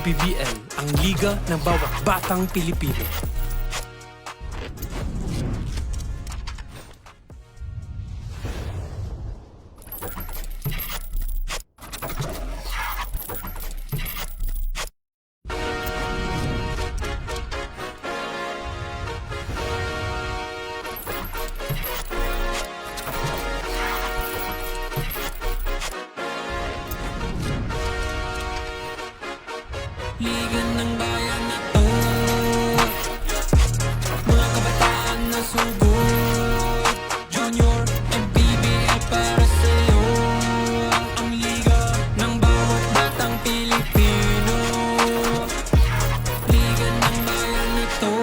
MPBL, ang liga ng bawat batang Pilipino. Liga ng bayan na to, mga kabataan na sugod. Junior, MPBL para sa'yo. Ang liga ng bawat batang Pilipino. Liga ng bayan na to.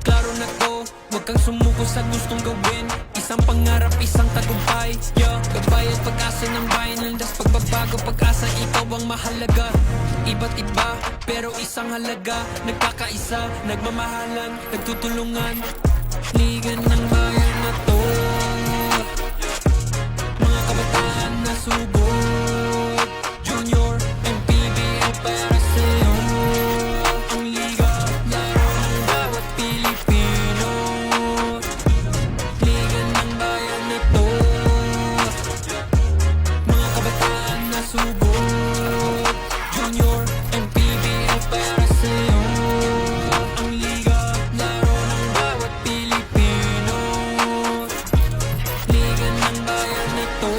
Klaro na to, huwag kang sumuko sa gustong gawin. Isang pangarap, isang tagumpay, yeah. Gabay at pag-asa ng bayan, landas pagbabago, pag-asa, ikaw ang mahalaga. Iba't iba, pero isang halaga. Nagkakaisa, nagmamahalan, nagtutulungan. Liga ng bayan na to, mga kabataan na sugod. Junior, MPBL para sa'yo. Ang liga, laro ng bawat Pilipino. Liga ng bayan na to, mga kabataan na sugod. Junior, MPBL para sa'yo. Ang liga, laro ng bawat Pilipino. Liga ng bayan na to.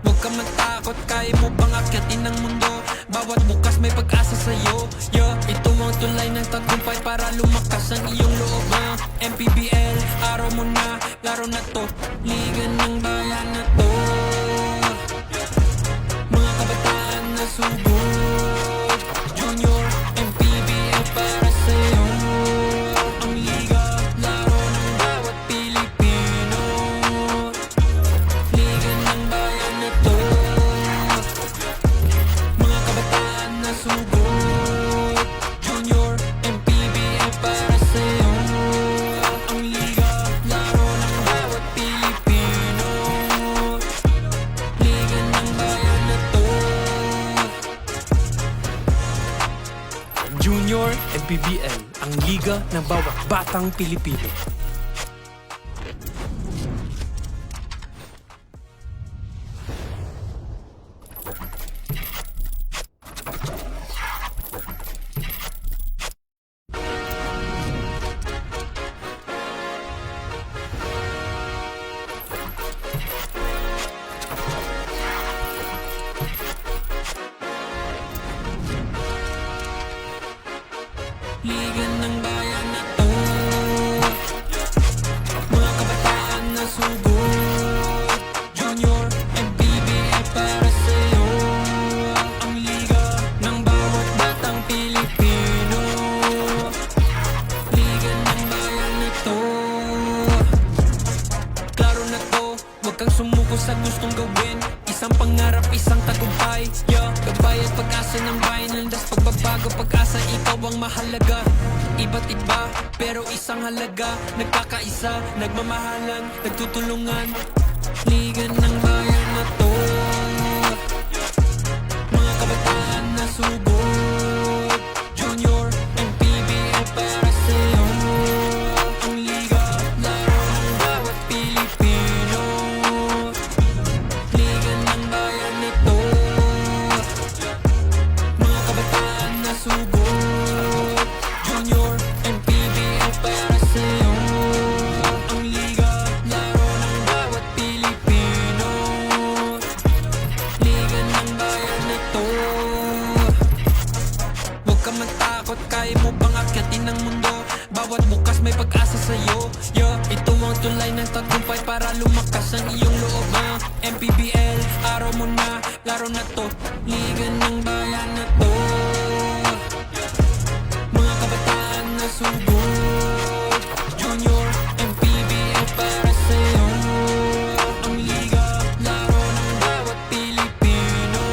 Huwag ka matakot, kaya mo bang akyatin ang mundo? Bawat bukas may pag-asa sa'yo, yeah. Ito ang tulay ng tagumpay para lumakas ang iyong loob, MPBL, araw mo na, laro na to. Liga ng bayan na to, mga kabataan na sugod. Junior, MPBL para sa'yo. Ang liga, laro ng bawat Pilipino. Liga ng bayan na to, mga kabataan na sugod. Junior, MPBL para sa'yo. Ang liga, laro ng bawat Pilipino. Liga ng bayan na to. Junior MPBL, ang liga ng bawat batang Pilipino. Liga ng bayan na to, mga kabataan na sugod. Junior, MPBL para sa'yo. Ang liga ng bawat batang Pilipino. Liga ng bayan na to. Klaro na to, huwag kang sumuko sa gustong gawin. Isang pangarap, isang tagumpay, yeah. Gabay at pag-asa ng bayan, landas pagbabago, pag-asa, ikaw ang mahalaga. Iba't iba, pero isang halaga. Nagkakaisa, nagmamahalan, nagtutulungan. Liga ng bayan na to, mga kabataan na sugod. Junior, MPBL para sa'yo. Ang liga, laro ng bawat Pilipino. Liga ng bayan na to, mga kabataan na sugod. Junior, MPBL para sa'yo. Ang liga, laro ng bawat Pilipino. Liga ng bayan na to. Huwag ka matakot, kaya mo bang akyatin ang mundo? Bawat bukas may pag-asa sa'yo, yeah. Ito ang tulay ng tagumpay para lumakas ang iyong loob, MPBL, araw mo na, laro na to. Liga ng bayan na to, mga kabataan na sugod. Junior, MPBL para sa'yo. Ang liga, laro ng bawat Pilipino.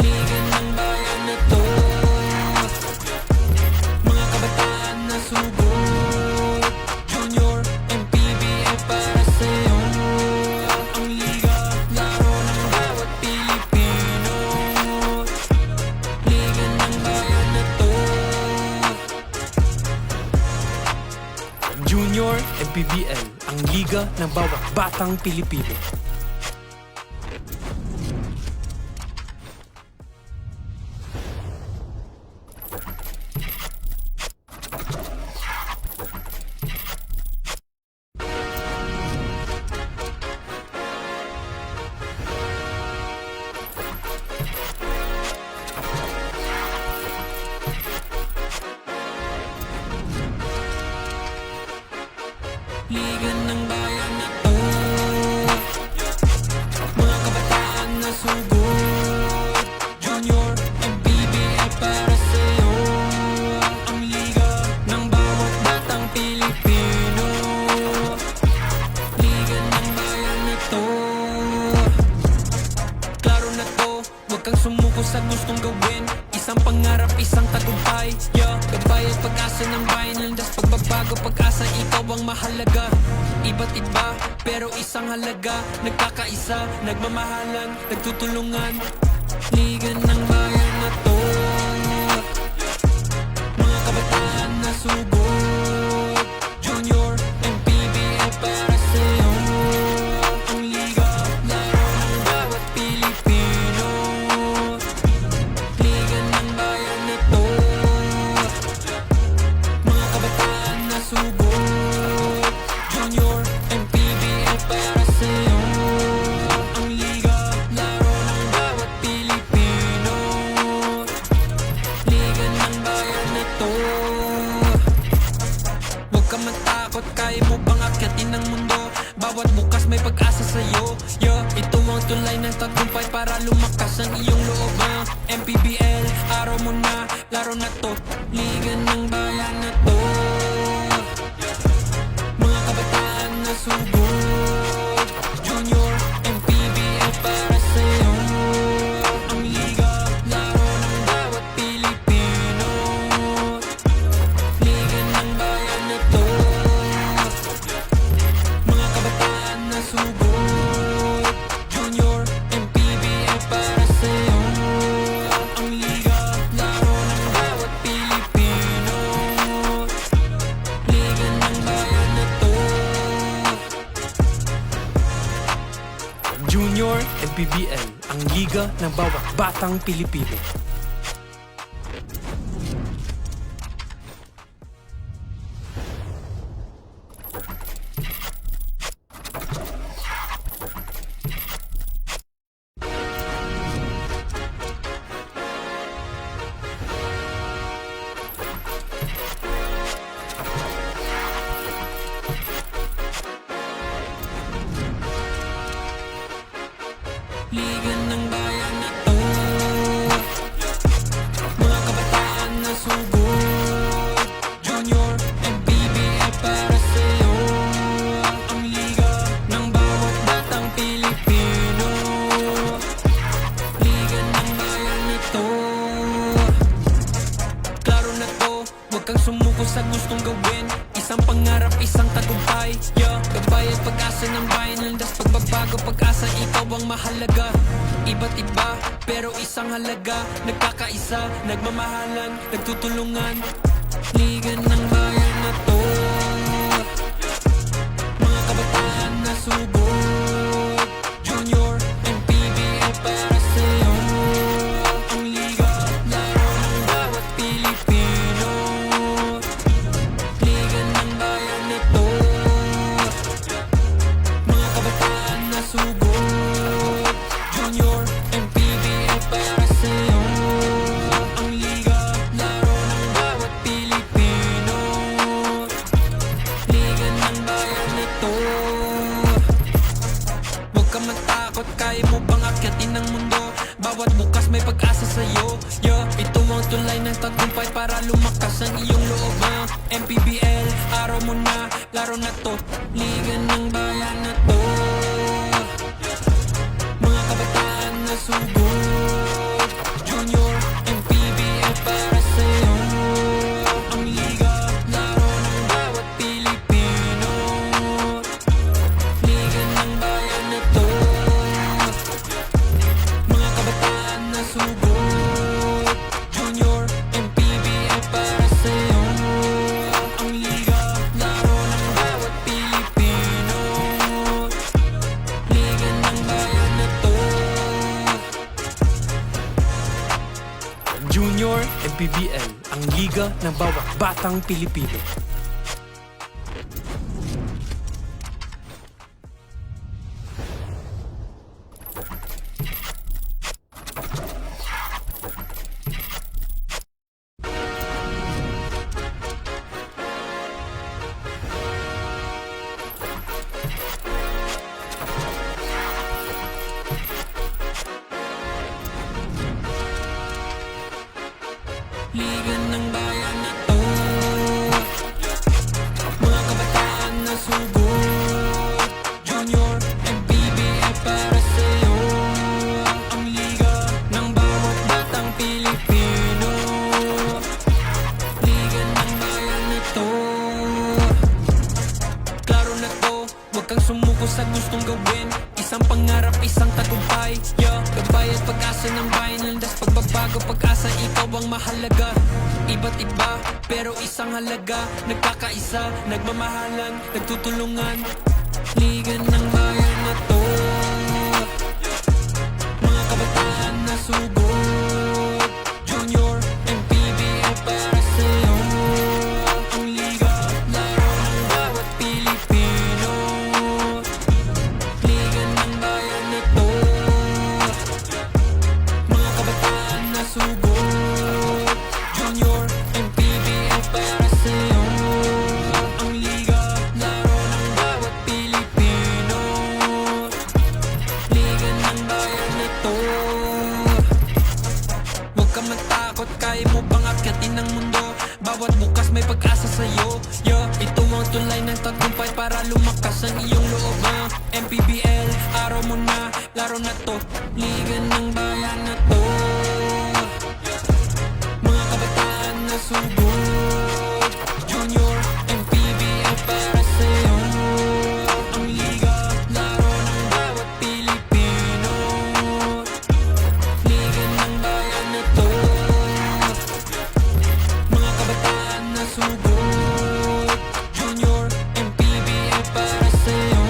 Liga ng bayan na to, mga kabataan na sugod. Junior, MPBL para sa'yo. Ang liga, laro ng bawat Pilipino. Junior MPBL, ang liga ng bawat batang Pilipino. Liga ng bayan na to, mga kabataan na sugod. Junior MPBL para sa'yo, ang liga ng bawat batang Pilipino. Liga ng bayan na to, klaro na to, huwag kang sumuko sa gustong gawin. Isang pangarap, isang tagumpay, yeah. Gabay at pag-asa ng bayan, landas pagbabago, pag-asa, ikaw ang mahalaga. Iba't iba, pero isang halaga, nagkakaisa, nagmamahalan, nagtutulungan. Liga ng bayan na to, mga kabataan na sugod. Junior MPBL para sa'yo, ang liga, laro ng bawat Pilipino. Liga ng bayan na to, mga kabataan na sugod. Junior MPBL para sa'yo, ang liga, laro ng bawat Pilipino. Liga ng bayan na to, huwag ka matakot, kaya mo bang akyatin ang mundo. Bawat bukas may pag-asa sa'yo, yeah. Ito ang tulay ng tagumpay para lumakas ang iyong loob, MPBL, araw mo na, laro na to. Liga ng bayan na to, mga kabataan na sugod. Junior MPBL para sa'yo, ang liga, laro ng bawat Pilipino. Liga ng bayan na to, mga kabataan na sugod. Junior MPBL para sa'yo, ang liga, laro ng bawat Pilipino. Liga ng bayan na to, Junior MPBL, ang liga ng bawat batang Pilipino. liga ng bayan na to, mga kabataan na sugod. Junior MPBL para sa'yo, ang liga ng bawat batang Pilipino. Liga ng bayan na to, klaro na to, huwag kang sumuko sa gustong gawin. Isang pangarap, isang tagumpay, yeah. Gabay at pag-asa ng bayan, landas pagbabago, pag-asa, ikaw ang mahalaga. Iba't iba, pero isang halaga, nagkakaisa, nagmamahalan, nagtutulungan. Liga ng bayan na to, mga kabataan na sugod. Junior MPBL para sa'yo, ang liga, laro ng bawat Pilipino. Liga ng bayan na to, mga kabataan na sugod. Junior MPBL para sa'yo, ang liga, laro ng bawat Pilipino. Liga ng bayan na to, huwag ka matakot, kaya mo bang akyatin ang mundo. Bawat bukas may pag-asa sa'yo, yeah. Ito ang tulay ng tagumpay para lumakas ang iyong loob, MPBL, araw mo na, laro na to. Liga ng bayan na to, mga kabataan na sugod. Junior MPBL para sa'yo, ang liga, laro ng bawat Pilipino. Liga ng bayan na to, mga kabataan na sugod. Junior MPBL para sa'yo, ang liga, laro ng PBL, ang liga ng bawat batang Pilipino. Liga ng bayan na to, mga kabataan na sugod, Junior and PBL para sa'yo. Ang liga ng bawat batang Pilipino. Liga ng bayan na to, klaro na to, huwag kang sumuko sa gustong gawin. Isang pangarap, isang tagumpay, yeah. Gabay at pag-asa ng bayan, landas pagbabago, pag-asa, ikaw ang mahalaga. Iba't iba, pero isang halaga, nagkakaisa, nagmamahalan, nagtutulungan. Liga ng bayan na to, mga kabataan na sugod, Junior and PBL para sa'yo. Ang liga, laro ng bawat Pilipino. Liga ng bayan na to, mga kabataan na sugod, Junior and PBL para sa'yo. Ang liga, laro ng bawat Pilipino. Liga ng bayan na to, huwag ka matakot, kaya mo bang akyatin ang mundo? Bawat bukas may pag-asa sa'yo, yeah. Ito ang tulay ng tagumpay para lumakas ang iyong loob, MPBL, araw mo na, laro na to. Liga ng bayan na to, mga kabataan na sugod, Junior and PBL para sa'yo. Ang liga, laro ng bawat Pilipino. Liga ng bayan na to, mga kabataan na sugod, Junior and PBL para sa'yo.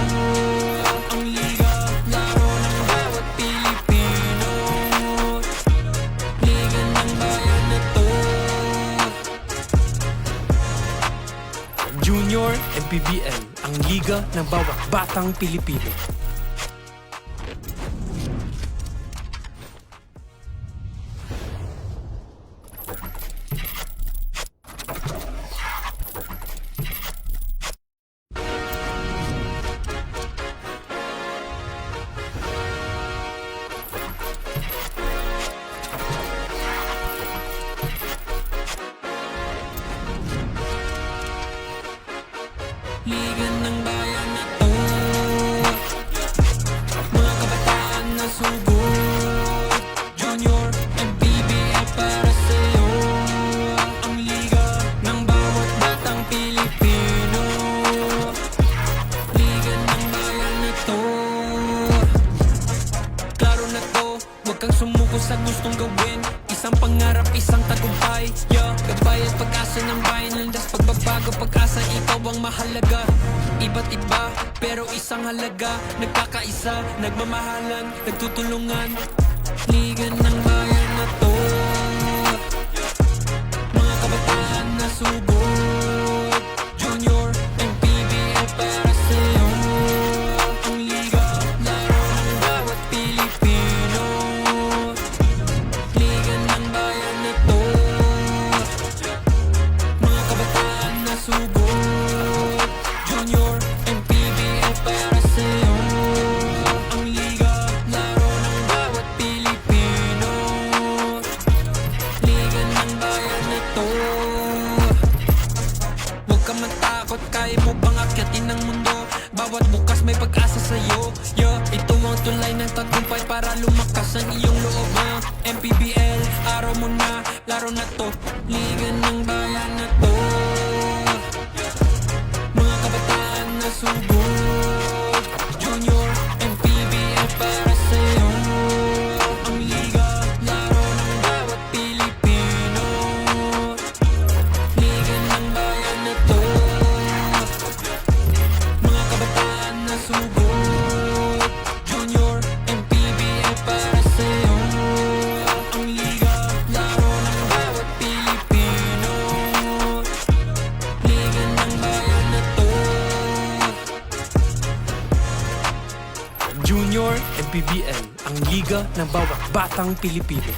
Ang liga, laro ng bawat Pilipino. Liga ng bayan na to. Junior and PBL, ang liga ng bawat batang Pilipino. Liga ng bayan na to, mga kabataan na sugod, Junior and PBL para sa'yo. Ang liga ng bawat batang Pilipino. Liga ng bayan na to, klaro na to, huwag kang sumuko sa gustong gawin. Isang pangarap, isang tagumpay, yeah. Gabay at pag-asa ng bayan, landas pagbabago, pag-asa, ikaw ang mahalaga. Iba't iba, pero isang halaga, nagkakaisa, nagmamahalan, nagtutulungan. Liga ng bayan na to, mga kabataan na sugod, Junior and PBL para sa'yo. Ang liga, laro ng bawat Pilipino. Liga ng bayan na to, mga kabataan na sugod, Junior and PBL para sa'yo. Ang liga, laro ng bawat Pilipino. Liga ng bayan na to, huwag ka matakot, kaya mo bang akyatin ang mundo? Bawat bukas may pag-asa sa'yo, yeah. Ito ang tulay ng tagumpay para lumakas ang iyong loob, MPBL, araw mo na, laro na to. Liga ng bayan na to, mga kabataan na sugod, Junior and PBL para sa'yo. Ang liga, laro ng bawat Pilipino. Liga ng bayan na to, mga kabataan na sugod, Junior and PBL para sa'yo. Ang liga, laro ng bawat Pilipino. PBL, ang liga ng bawat batang Pilipino.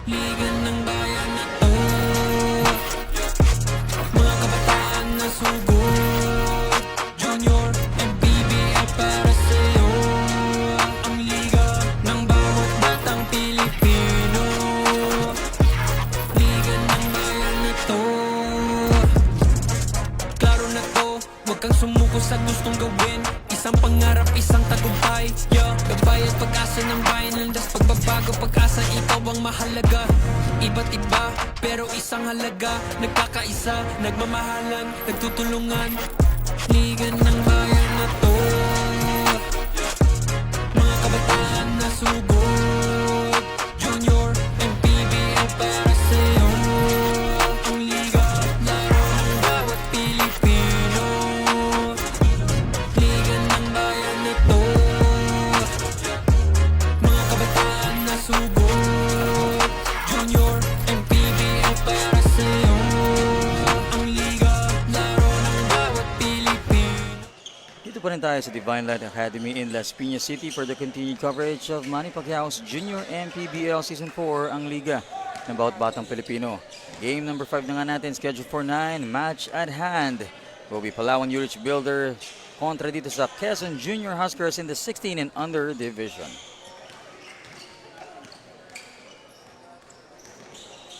Liga ng bayan na to, mga kabataan na sugod, Junior and PBL para sa'yo. Ang liga ng bawat batang Pilipino, liga ng bayan na to. Klaro na to, huwag kang sumuko sa gustong gawin. Isang pangarap, isang tagumpay, yeah. Gabay at pag-asa ng bayan, landas pagbabago, pag-asa, ikaw ang mahalaga. Iba't iba, pero isang halaga. Nagkakaisa, nagmamahalan, nagtutulungan. Liga ng bayan na to, mga kabataan na sugod, Junior and PBL para sa'yo. Ang liga, laro ng bawat Pilipino. Liga ng bayan na to, mga kabataan na sugod, Junior and PBL para sa'yo. Ang liga, laro ng bawat Pilipino. Dito pa rin tayo sa Divine Light Academy in Las Piñas City for the continued coverage of Manny Pacquiao's Junior and PBL Season 4, ang liga ng bawat batang Pilipino. Game number 5 na nga natin, scheduled for 9, match at hand. Will be Palawan Urich Builder kontra dito sa Quezon Junior Huskers in the 16 and under division.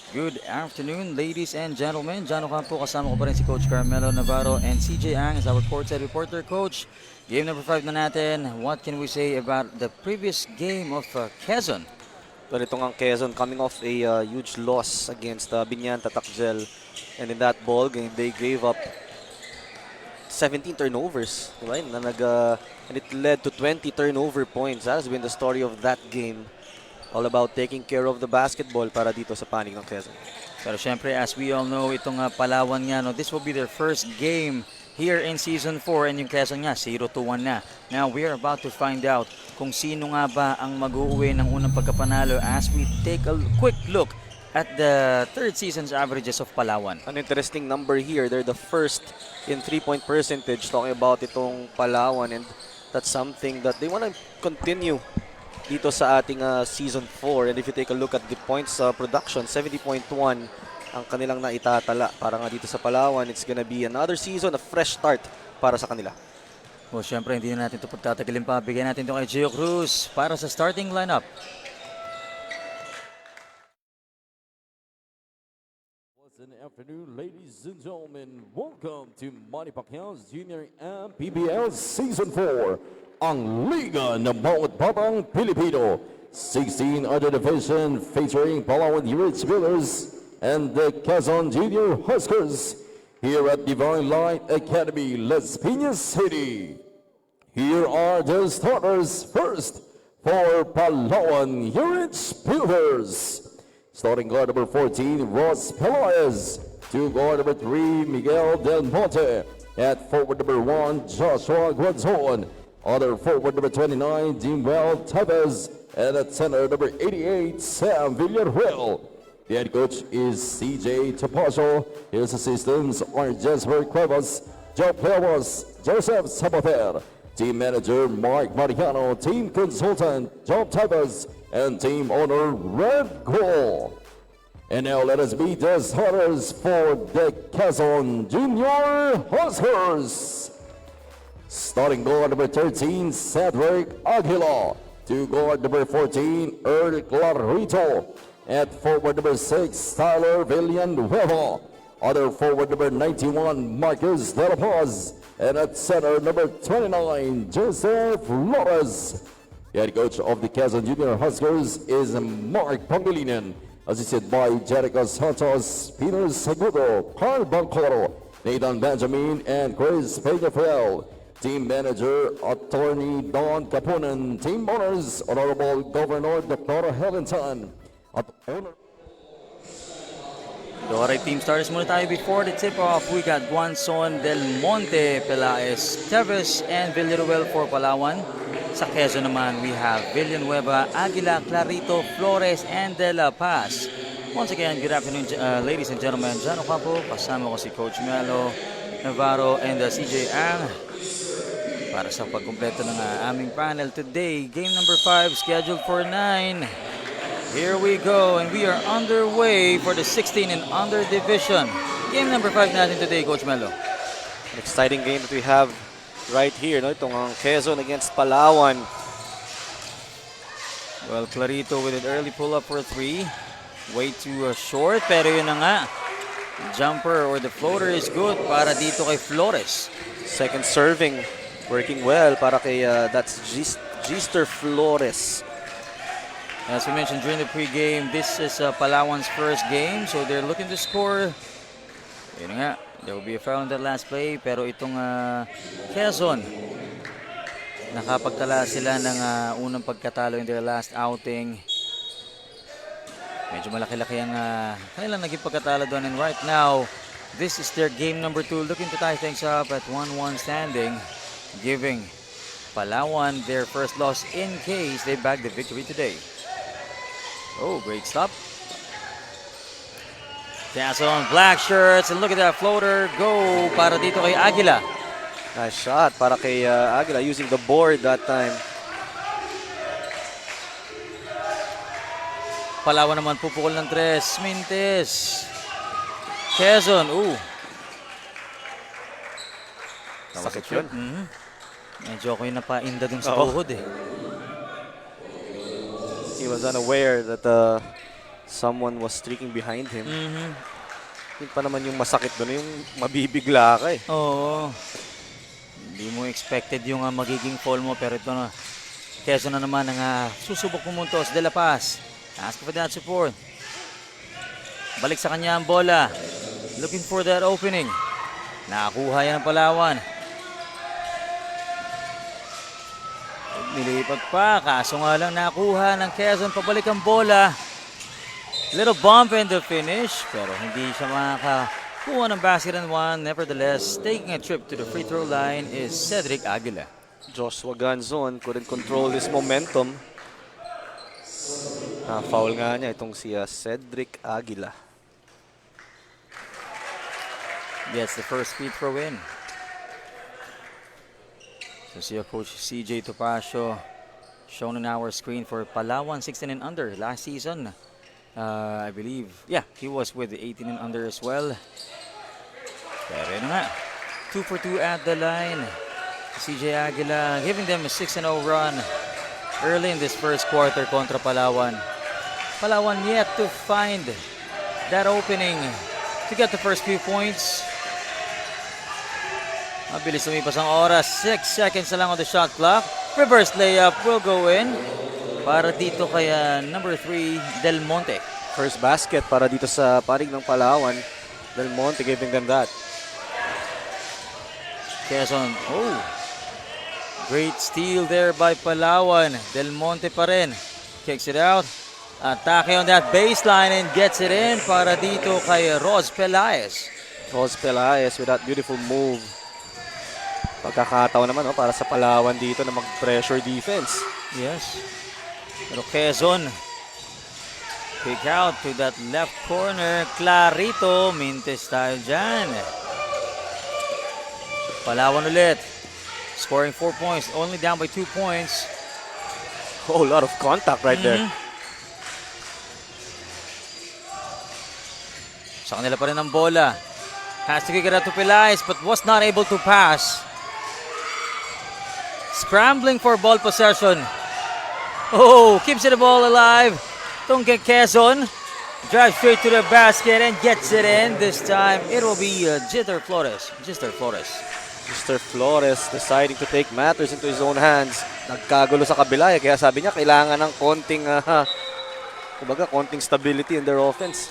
Good afternoon, ladies and gentlemen. Jano Campo, kasama ko pa rin si Coach Carmelo Navarro and CJ Ang as our courtside reporter. Coach, game number 5 na natin. What can we say about the previous game of Quezon? Well, itong ang Quezon coming off a huge loss against Binyan Tatakjel. And in that ball game, they gave up 17 turnovers. Right? And it led to 20 turnover points. That has been the story of that game. All about taking care of the basketball para dito sa panig ng Quezon. Pero syempre, as we all know, itong Palawan nga, no, this will be their first game here in Season 4 and yung Quezon nga, 0-1 na. Now, we are about to find out kung sino nga ba ang mag-uwi ng unang pagkapanalo as we take a quick look at the third season's averages of Palawan. An interesting number here. They're the first in 3-point percentage, talking about itong Palawan, and that's something that they want to continue dito sa ating Season 4. And if you take a look at the points production, 70.1 ang kanilang naitatala. Para nga dito sa Palawan, it's gonna be another season, a fresh start para sa kanila. O syempre, hindi na natin ito pagtatagalin pa. Bigyan natin ito kay Gio Cruz para sa starting lineup. Good afternoon, ladies and gentlemen. Welcome to Manny Pacquiao's Junior and PBL Season 4. Ang Liga ng Bawat Batang Pilipino. 16 other division featuring Palawan Urich Builders and the Quezon Junior Huskers here at Divine Light Academy, Las Piñas City. Here are the starters. First, for Palawan Urich Builders. Starting guard number 14, Ross Pelaez. To guard number 3, Miguel Del Monte. At forward number 1, Joshua Guanzon. Other forward number 29, Dimwell Tevez. And at center number 88, Sam Villarreal. The head coach is CJ Tapacio. His assistants are Jesper Cuevas, Joe Cuevas, Joseph Sabater. Team manager Mark Mariano. Team consultant Joe Tevez. And team owner Red Gold. And now let us meet the starters for the Quezon Junior Huskers. Starting guard number 13, Cedric Aguila. To guard number 14, Earl Clarito. At forward number 6, Tyler Villanueva. Other forward number 91, Marcus De La Paz. And at center number 29, Joseph Flores. The head coach of the Quezon Junior Huskers is Mark Pangilinan. Assisted by Jericho Santos, Peter Segudo, Carl Bancoro, Nathan Benjamin, and Chris Peñafiel. Team manager, attorney Don Capunan. Team owners, Honorable Governor Dr. Helenton. at honor. So, alright, team starters muna tayo before the tip-off. We got Guanzon, Del Monte, Pelaez, Teves, and Villaruel for Palawan. Sa Quezon naman, we have Villanueva, Aguila, Clarito, Flores, and De La Paz. Once again, good afternoon, ladies and gentlemen. Jan Ocampo, kasama ko si Coach Melo Navarro and CJ Ang para sa pagkumpleto ng aming panel today. Game number 5 scheduled for 9. Here we go, and we are underway for the 16 and under division. Game number 5 natin today, Coach Melo. An exciting game that we have right here, no? Itong ang Quezon against Palawan. Well, Clarito with an early pull-up for 3. Way too short, pero yun na nga. Jumper or the floater is good para dito kay Flores. Second serving, working well para kay that's Gister Flores. As we mentioned during the pregame, this is Palawan's first game, so they're looking to score. Yun nga, there will be a foul in that last play, pero itong Quezon, nakapagtala sila ng unang pagkatalo in their last outing. Medyo malaki-laki ang kanilang naging pagkatalo doon, and right now, this is their game number 2, looking to tie things up at 1-1 standing, giving Palawan their first loss in case they bag the victory today. Oh, great stop. Quezon, black shirts, and look at that floater. Go para dito kay Aguila. Nice shot para kay Aguila using the board that time. Palawan naman pupukol ng 3. Mintes. Quezon, Sakit yun. Medyo ako yung napainda dun sa Oo. tuhod eh. He was unaware that someone was streaking behind him. Yun pa naman yung masakit doon, yung mabibigla ka eh. Oo. Hindi mo expected yung magiging fall mo, pero ito na. Quezon na naman ang susubok pumuntos. De La Paz. Ask for that support. Balik sa kanya ang bola. Looking for that opening. Nakakuha yan ng Palawan. Nilipat pa, kaso nga lang nakuha ng Quezon. Pabalik ang bola. Little bump in the finish, pero hindi siya makakakuha ng basket and 1. Nevertheless, taking a trip to the free throw line is Cedric Aguila. Joshua Ganzon couldn't control his momentum. Foul nga niya itong si Cedric Aguila. Gets the first free throw in. So see Coach CJ Topacio shown on our screen for Palawan 16 and under last season. I believe, yeah, he was with the 18 and under as well. Pero yun nga, 2 for 2 at the line. CJ Aguila giving them a 6-0 run early in this first quarter kontra Palawan. Palawan yet to find that opening to get the first few points. Mabilis lumipas ang oras. 6 seconds na lang on the shot clock. Reverse layup will go in para dito kay number 3, Del Monte. First basket para dito sa parig ng Palawan. Del Monte giving them that. Quezon, great steal there by Palawan. Del Monte pa rin. Kicks it out. Atake on that baseline and gets it in para dito kay Roz Pelaez. Roz Pelaez with that beautiful move. Pagkakataon naman para sa Palawan dito na mag-pressure defense. Yes. Pero Quezon, kick out to that left corner. Clarito, mintes tayo dyan. Palawan ulit. Scoring 4 points, only down by 2 points. Whole lot of contact right there. Sa kanila pa rin ang bola. Has to kick it out to Pelaez but was not able to pass. Scrambling for ball possession. Keeps the ball alive. Tungke Quezon drives straight to the basket and gets it in. This time it will be Gister Flores. Mr. Flores deciding to take matters into his own hands. Nagkagulo sa kabila kaya sabi niya kailangan ng konting stability in their offense.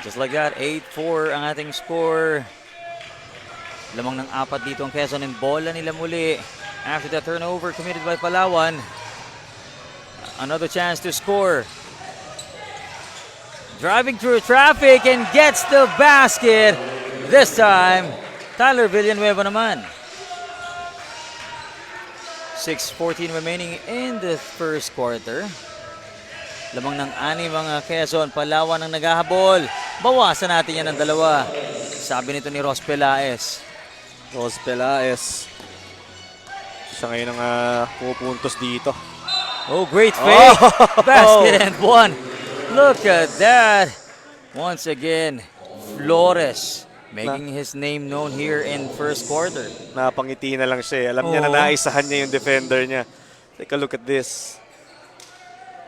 Just like that, 8-4 ang ating score. Lamang ng 4 dito ang Quezon and bola nila muli. After that turnover committed by Palawan. another chance to score. Driving through traffic and gets the basket. This time, Tyler Villanueva naman. 6:14 remaining in the first quarter. Lamang ng 6 mga Quezon. Palawan ang naghahabol. Bawasan natin yan ng 2. Sabi nito ni Ros Pelaez. Ros Pelaez. Siya ngayon ang pupuntos dito. Oh, great fake. Basket and 1. Look at that. Once again, Flores making his name known here in first quarter. Napangiti na lang siya. Alam niya na naisahan niya yung defender niya. Take a look at this.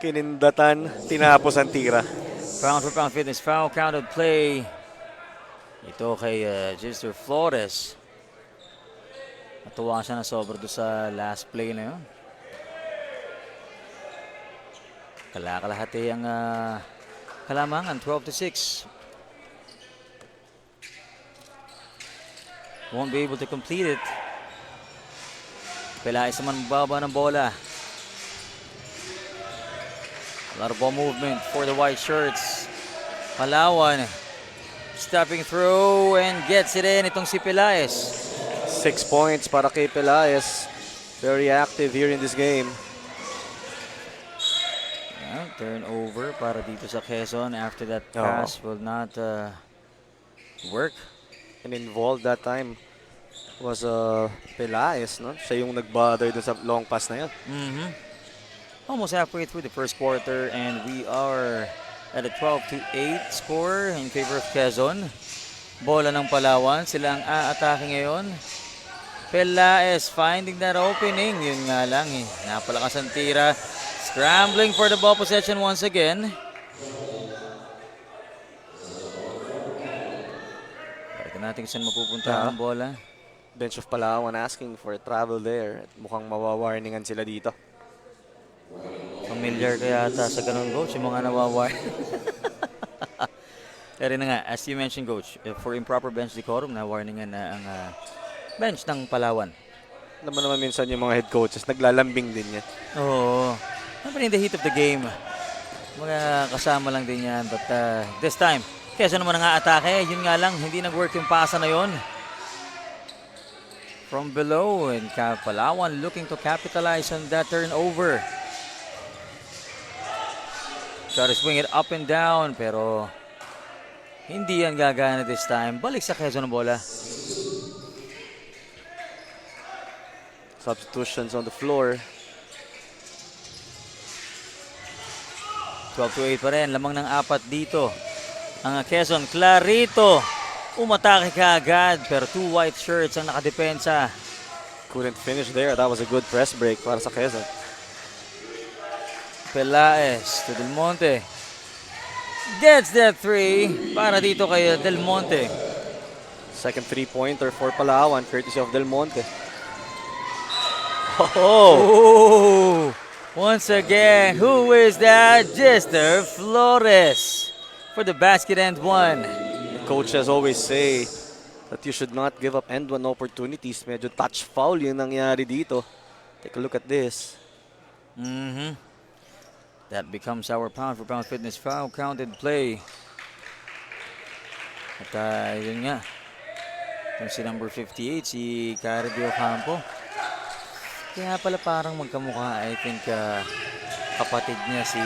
Kinindatan, tinapos ang tira. Pound for pound fitness foul, counted play. Ito kay Gister Flores. Natuwa siya na sobra doon sa last play na yun. Kalakalahati ang kalamangan, 12-6. Won't be able to complete it. Pelaez naman magbaba ng bola. A lot of ball movement for the white shirts. Palawan stepping through and gets it in. Itong si Pelaez. 6 points para kay Pelaez. Very active here in this game. Yeah, turnover para dito sa Quezon after that pass will not work. And involved that time was Pelaez, no? Siya yung nag-bother dun sa long pass na yun. Almost halfway through the first quarter and we are at a 12-8 score in favor of Quezon. Bola ng Palawan, sila ang aatake ngayon. Pelaez finding that opening. Yun nga lang eh. Napalakas ang tira. Scrambling for the ball possession once again. Balikan natin kung saan mapupunta ang bola. Bench of Palawan asking for travel there. At mukhang mawawarningan sila dito. Familiar kaya ata sa ganun, coach, yung mga nawawar. Pero na nga, as you mentioned, coach, for improper bench decorum, na-warningan na ang bench ng Palawan. Naman minsan yung mga head coaches, naglalambing din yan. Oo. Siyempre in the heat of the game, mga kasama lang din yan. But this time, kesa naman ang atake, yun nga lang, hindi nag-work yung pasa na yun. From below, and Palawan looking to capitalize on that turnover. Try to swing it up and down, pero hindi yan gagana this time. Balik sa Quezon ang bola. Substitutions on the floor. 12-8 pa rin. Lamang ng 4 dito. Ang Quezon, Clarito. Umatake kaagad, pero 2 white shirts ang nakadepensa. Couldn't finish there. That was a good press break para sa Quezon. Pelaez to Del Monte. Gets that 3 para dito kay Del Monte. Second 3-pointer for Palawan, courtesy of Del Monte. Oh! Once again, who is that? Gister Flores for the basket and 1. Coaches always say that you should not give up end one opportunities. Medyo touch foul yung nangyari dito. Take a look at this. That becomes our pound for pound fitness foul counted play. At yun nga. Itong si number 58, si Cara de Ocampo. Kaya pala parang magkamukha. I think kapatid niya si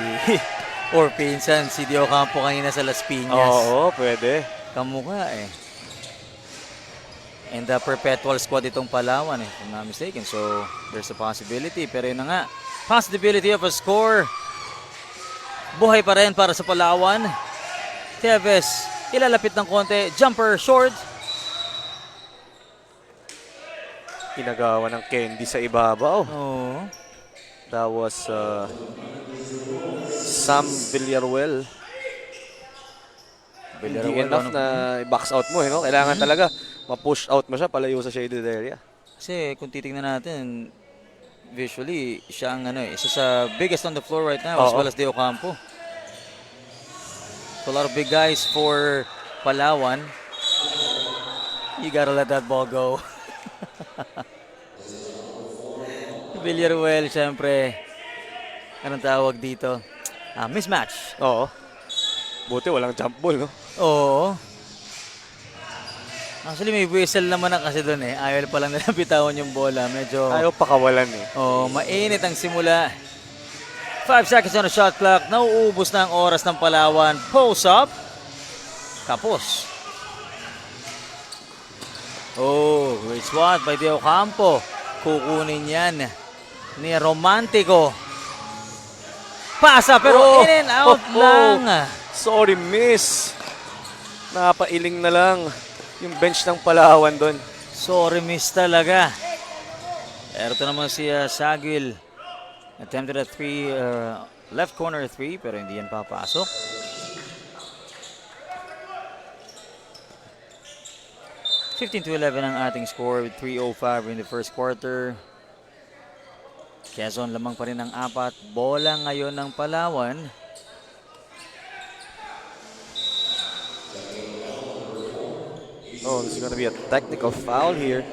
or pinsan si De Ocampo kanina sa Las Piñas. Oo, pwede. Kamukha eh. And the perpetual squad itong Palawan if I'm not mistaken. So there's a possibility. Pero yun na nga. Possibility of a score. Buhay pa rin para sa Palawan. Teves, ilalapit ng konti. Jumper, short. Pinagawa ng candy sa ibabaw. Oh. That was Sam Villaruel. Hindi enough na i-box out mo. No? Kailangan talaga ma-push out mo siya palayo sa shaded area. Kasi kung titingnan natin, visually, siya ang isa sa biggest on the floor right now as well as De Ocampo. So a lot of big guys for Palawan. You gotta let that ball go. Villaruel, syempre, Anong tawag dito? Mismatch. Oo. Buti walang jump ball, no? Oo. Actually, may whistle naman na kasi doon eh. Ayaw pa lang nila bitawan yung bola. Medyo, Ayaw pakawalan eh. mainit ang simula. 5 seconds on the shot clock. Nauubos na ang oras ng Palawan. Post up. Kapos. Oh, great swat by De Ocampo. Kukunin yan ni Romantico. Pasa pero in and out lang. Sorry, miss. Napailing na lang yung bench ng Palawan doon. Sorry, miss talaga. Pero ito naman si Sagil. Attempted a left corner 3 pero hindi yan papasok. (15-11) ang ating score with 3:05 in the first quarter. Quezon lamang pa rin ang 4. Bola ngayon ng Palawan. Oh, this is gonna be a technical foul here.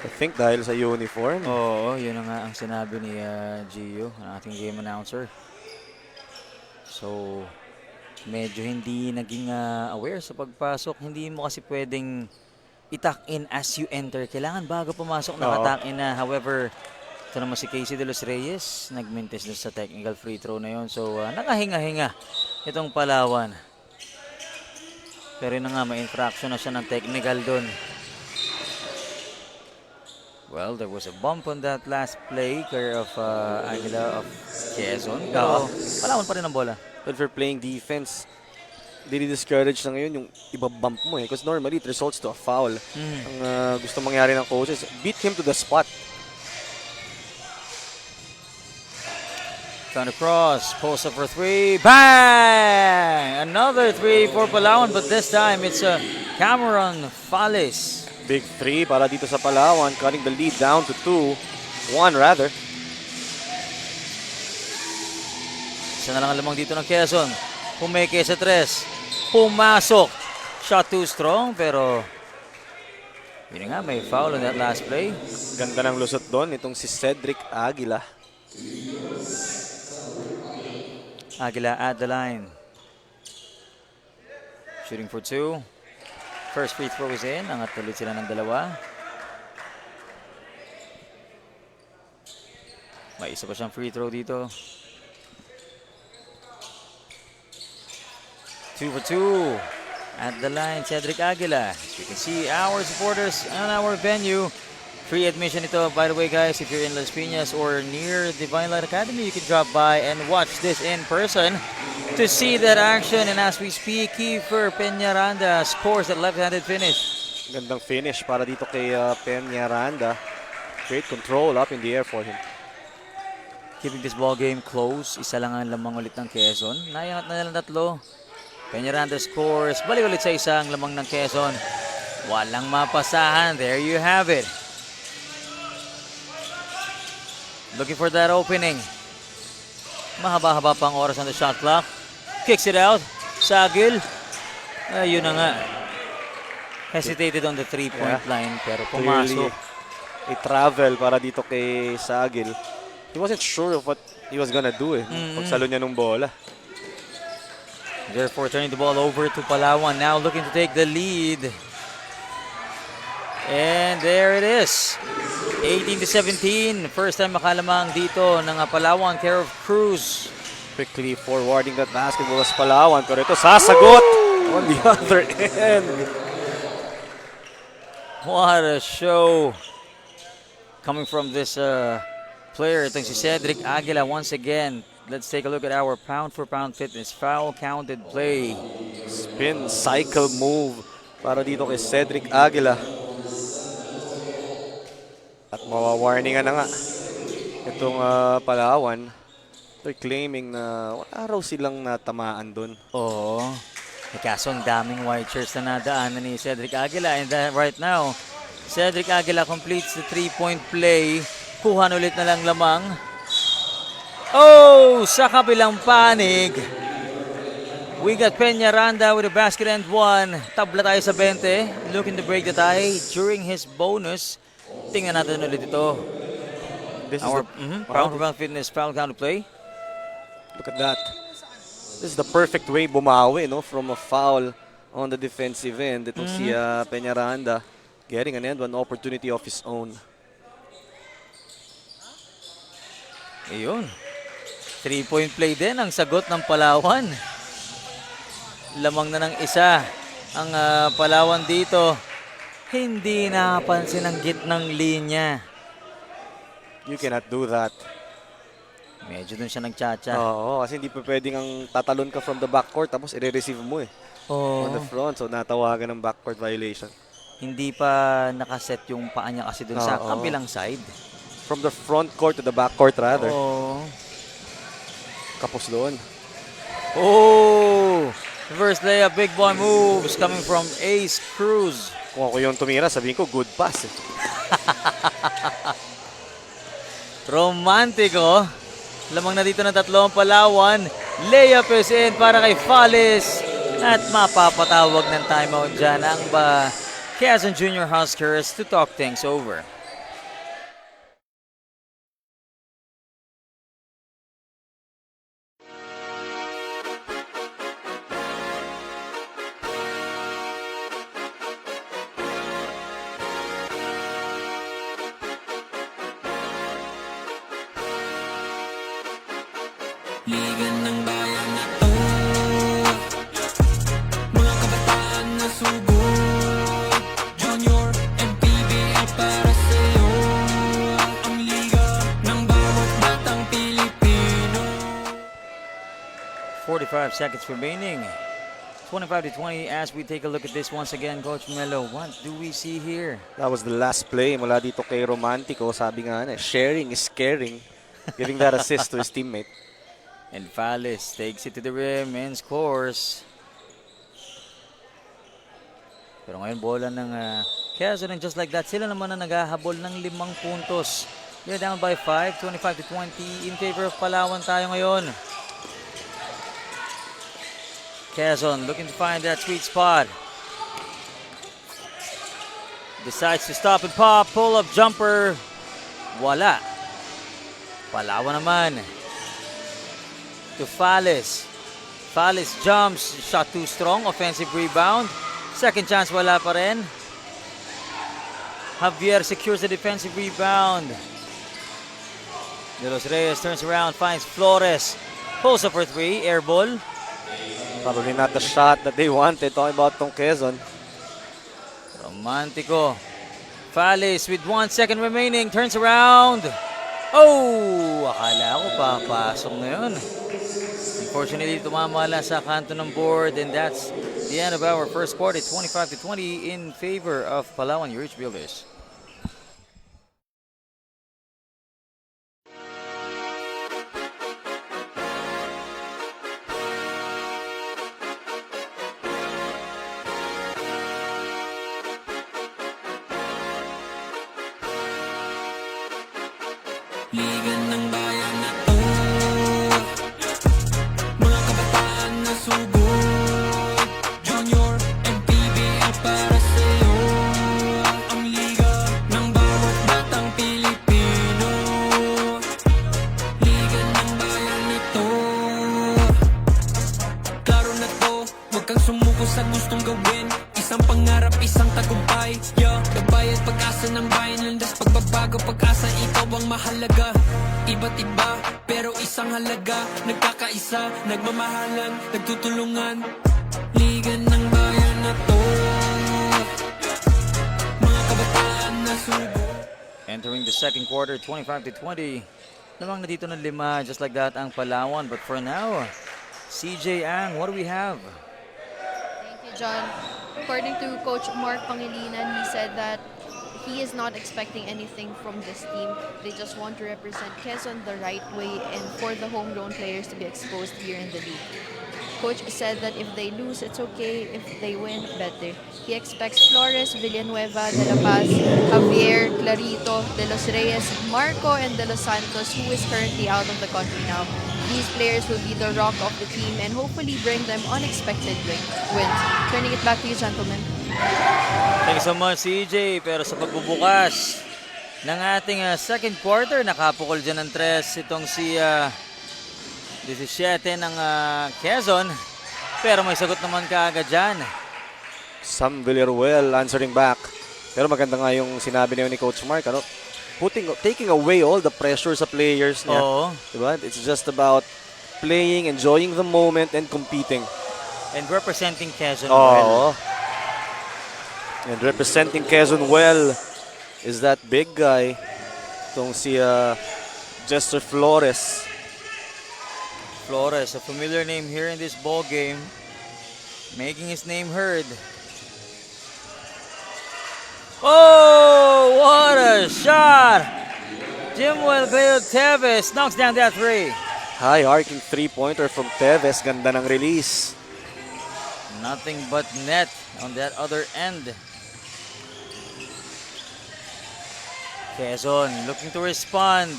I think dahil sa uniform. Oo, yun na nga ang sinabi ni Gio, ang ating game announcer. So, medyo hindi naging aware sa pagpasok. Hindi mo kasi pwedeng i-tuck in as you enter. Kailangan bago pumasok naka-tuck in na. However, ito naman si Casey De Los Reyes, nag-mintis sa technical free throw na yun. So, nakahinga-hinga itong Palawan. Pero yun na nga, may infraction na siya ng technical doon. Well, there was a bump on that last play care of Aguila of Quezon. Pero Palawan pa rin ang bola. But for playing defense, discourage na ngayon yung ibabump mo eh. Because normally it results to a foul. Ang gusto mangyari ng coaches, beat him to the spot. Found a cross, post up for 3, bang! Another 3 for Palawan, but this time it's Cameron Fallis. Big 3 para dito sa Palawan, cutting the lead down to 1 rather. Isa na lang ang lamang dito ng Quezon. Pumeke sa 3. Pumasok. Shot too strong, pero yun nga, may foul on that last play. Ganda ng lusot doon, itong si Cedric Aguila. Aguila at the line. Shooting for 2. First free throw is in. Angat ulit sila ng 2. May isa pa siyang free throw dito. 2 for 2. At the line, Cedric Aguila. As you can see, our supporters on our venue. Free admission ito, by the way, guys. If you're in Las Piñas or near Divine Light Academy, you can drop by and watch this in person to see that action. And as we speak, Kiefer Peñaranda scores that left-handed finish. Gandang finish para dito kay Peñaranda. Great control up in the air for him. Keeping this ball game close. Isa lang ang lamang ulit ng Quezon. Nayangat na nilang 3. Peñaranda scores. Balik ulit sa isang lamang ng Quezon. Walang mapasahan. There you have it. Looking for that opening. Mahaba-haba pang oras on the shot clock. Kicks it out. Sagil. Ayun na nga. Hesitated on the 3-point line pero pumasok. A travel para dito kay Sagil. He wasn't sure of what he was gonna do eh. Pagsalo niya ng bola. Therefore, turning the ball over to Palawan. Now looking to take the lead. And there it is. 18-17. First time makalamang dito ng Palawan, care of Cruz. Quickly forwarding that basketball was Palawan. Pero ito sasagot on the other end. What a show. Coming from this player, itong si Cedric Aguila once again. Let's take a look at our pound-for-pound fitness. Foul counted play. Spin cycle move para dito kay Cedric Aguila. At mawawarningan na nga itong Palawan. They're claiming na wala raw silang natamaan doon. Oo. Kaso ang daming white shirts na nadaanan ni Cedric Aguila. And right now, Cedric Aguila completes the 3-point play. Kuhan ulit na lang lamang. Oh! Sa kabilang panig. We got Peñaranda with a basket and 1. Tabla tayo sa 20. Looking to break the tie during his bonus. Tingnan natin ulit ito. This is Our the, Pound for Pound Fitness foul count to play. look at that. This is the perfect way bumawi, no? From a foul on the defensive end. Itong si Peñaranda getting an end one opportunity of his own. Ayun. 3-point play din ang sagot ng Palawan. Lamang na ng isa ang Palawan dito. Hindi napansin ang gitnang linya. You cannot do that. Medyo dun siya nagtsatsa. Oo, kasi hindi pa pwedeng ang tatalon ka from the backcourt tapos i-receive mo eh. On the front, so natawagan ng backcourt violation. Hindi pa nakaset yung paa niya kasi dun sa Oo. kabilang side. From the front court to the backcourt rather. Oh. Kapos doon. Oh! Reverse layup, big boy moves coming from Ace Cruz. Kung ako yung tumira, sabihin ko, good pass eh. Romantiko. Lamang na dito ng tatlong Palawan. Layup is in para kay Fallis. At mapapatawag ng timeout dyan ang Quezon Junior Huskers to talk things over. Liga ng bayan na to, mga kabataan na sugod, Junior and PBL para sa'yo. Ang liga ng bawat batang Pilipino. 45 seconds remaining. 25-20 as we take a look at this once again. Coach Melo, what do we see here? That was the last play mula dito kay Romantico. Sabi nga na, sharing is caring. Giving that assist to his teammate. And Fallis takes it to the rim and scores. Pero ngayon bola ng Quezon, and just like that, sila naman na naghahabol ng 5 puntos. They're down by 5, 25-20 in favor of Palawan tayo ngayon. Quezon looking to find that sweet spot. Decides to stop and pop, pull-up jumper. Wala. Palawan naman. To Fallis. Fallis jumps, shot too strong, offensive rebound. Second chance, wala pa rin. Javier secures the defensive rebound. De Los Reyes turns around, finds Flores. Pulls up for 3, air ball. Probably not the shot that they wanted. Talking about tong Quezon. Romantico. Fallis with 1 second remaining, turns around. Oh! Akala ko papasok na yun. Unfortunately, tumama lang sa kanto ng board, and that's the end of our first quarter, 25-20 in favor of Palawan Urich Builders. Liga ng bayan na to, mga kabataan na sugod, Junior and PBL para sa'yo. Ang liga ng bawat batang Pilipino. Liga ng bayan na to, klaro na to, huwag kang sumuko sa gustong gawin. Isang pangarap, isang tagumpay, yeah. Gabay at pag-asa ng bayan, landas pagbabago, pag-asa, ikaw ang mahalaga. Iba't iba, pero isang halaga. Nagkakaisa, nagmamahalan, nagtutulungan. Liga ng bayan na to, mga kabataan na sugod. Entering the second quarter, 25-20. Lamang na dito ng 5, just like that ang Palawan. But for now, CJ Ang, what do we have? Thank you, John. According to Coach Mark Pangilinan, he said that he is not expecting anything from this team. They just want to represent Quezon the right way and for the homegrown players to be exposed here in the league. Coach said that if they lose, it's okay. If they win, better. He expects Flores, Villanueva, De La Paz, Javier, Clarito, De Los Reyes, Marco, and De Los Santos, who is currently out of the country now. These players will be the rock of the team and hopefully bring them unexpected wins. Turning it back to you, gentlemen. Thank you so much, CJ. Pero sa pagbubukas, ng ating second quarter. Nakapukol dyan ng 3 itong si 17 ng Quezon. Pero may sagot naman kaagad dyan. Sam Villaruel answering back. Pero maganda nga yung sinabi niya ni Coach Mark, ano? Taking away all the pressure sa players niya. Oo. Diba? It's just about playing, enjoying the moment, and competing. And representing Quezon well. Oo. And representing Quezon well is that big guy. Itong si Jester Flores. Flores, a familiar name here in this ball game. Making his name heard. Oh, what a shot! Jimuel Cleo Teves knocks down that 3. High arcing three-pointer from Teves. Ganda ng release. Nothing but net on that other end. Quezon looking to respond.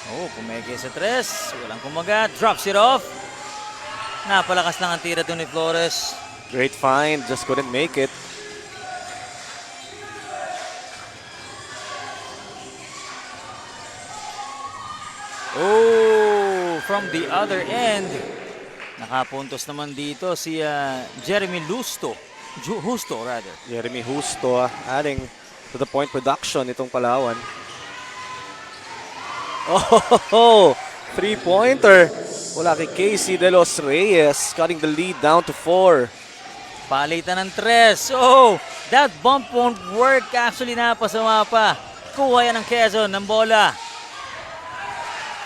Oh, pumeke sa 3. Walang kumagat. Drops it off. Napalakas lang ang tira doon ni Flores. Great find. Just couldn't make it. Oh, from the other end. Nakapuntos naman dito si Jeremy Justo rather. Jeremy Justo adding to the point production itong Palawan. Oh, three-pointer. Wala kay Casey De Los Reyes, cutting the lead down to 4. Palitan ng 3. Oh, that bump won't work. Actually, napasama pa. Kuha yan ng Quezon ng bola.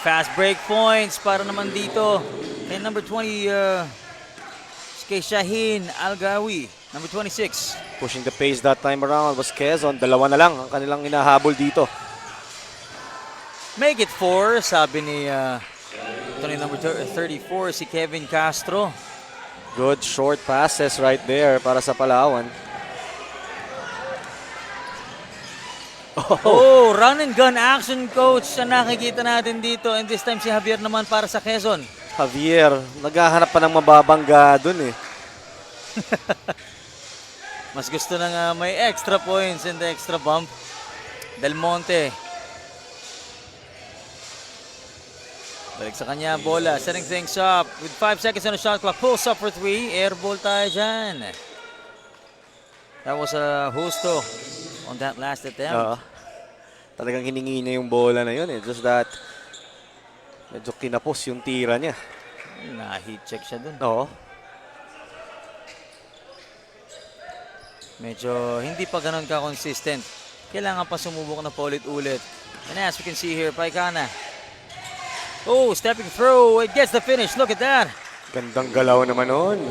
Fast break points para naman dito. And number 20, kay Shaheen Algawi. Number 26. Pushing the pace that time around was Quezon. 2 na lang ang kanilang inahabol dito. Make it 4, sabi ni number 34, si Kevin Castro. Good short passes right there para sa Palawan. Oh, run and gun action, coach, ang nakikita natin dito. And this time si Javier naman para sa Quezon. Javier, naghahanap pa ng mababangga dun eh. Mas gusto na may extra points and the extra bump. Del Monte. Balik sa kanya, bola, setting things up. With 5 seconds on the shot clock, pulls up for 3. Air ball tayo dyan. That was Justo on that last attempt. Talagang hiningi niya yung bola na yun eh. Just that, medyo kinapos yung tira niya. Na-heat check siya dun. Oo. Medyo hindi pa ganun ka-consistent. Kailangan pa sumubok na paulit-ulit. And as we can see here, Paikana. Oh, stepping through. It gets the finish. Look at that. Gandang galaw naman nun.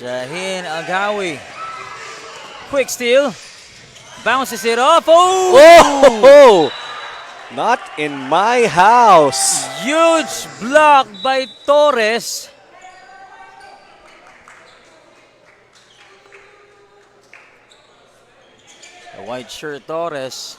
Shaheen Algawi. Quick steal. Bounces it off. Oh! Oh! Not in my house. Huge block by Torres. The white shirt Torres.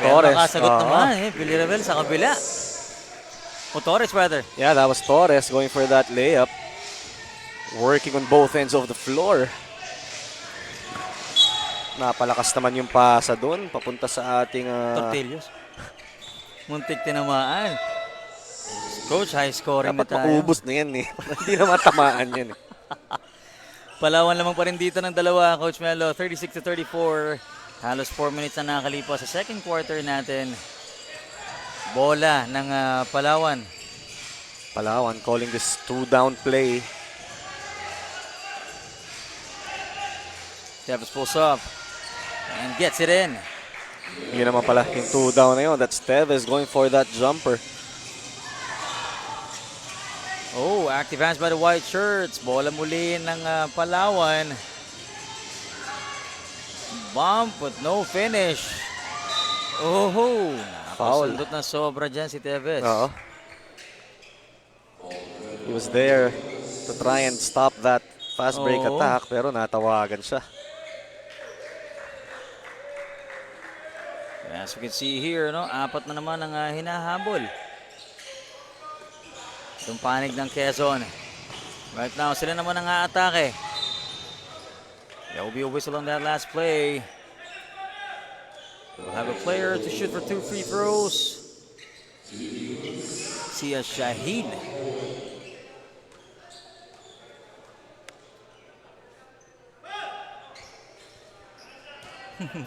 Torres. Nakasagot naman Villaruel sa kabila. O Torres rather. Yeah, that was Torres going for that layup. Working on both ends of the floor. Napalakas naman yung pasa doon. Papunta sa ating... Tortillos. Muntik tinamaan. Coach, high scoring dapat na tayo. maubos na yan eh. Hindi na matamaan yan eh. Palawan lamang pa rin dito ng dalawa, Coach Melo. 36-34. Halos 4 minutes na nakalipas sa second quarter natin. Bola ng Palawan. Palawan calling this 2-down play. Teves pulls up and gets it in. Yun naman pala yung 2-down na yun. That's Teves going for that jumper. Oh, active hands by the white shirts. Bola muli ng Palawan. Bump but no finish. Oh, foul. Nakasundot na sobra dyan si Teves. Oo. He was there to try and stop that fast break attack pero natawagan siya. As we can see here, no, apat na naman ang hinahabol. Itong panig ng Quezon. Right now, sila naman ang aatake. There will be a whistle on that last play. We'll have a player to shoot for 2 free throws. Sia Shaheen.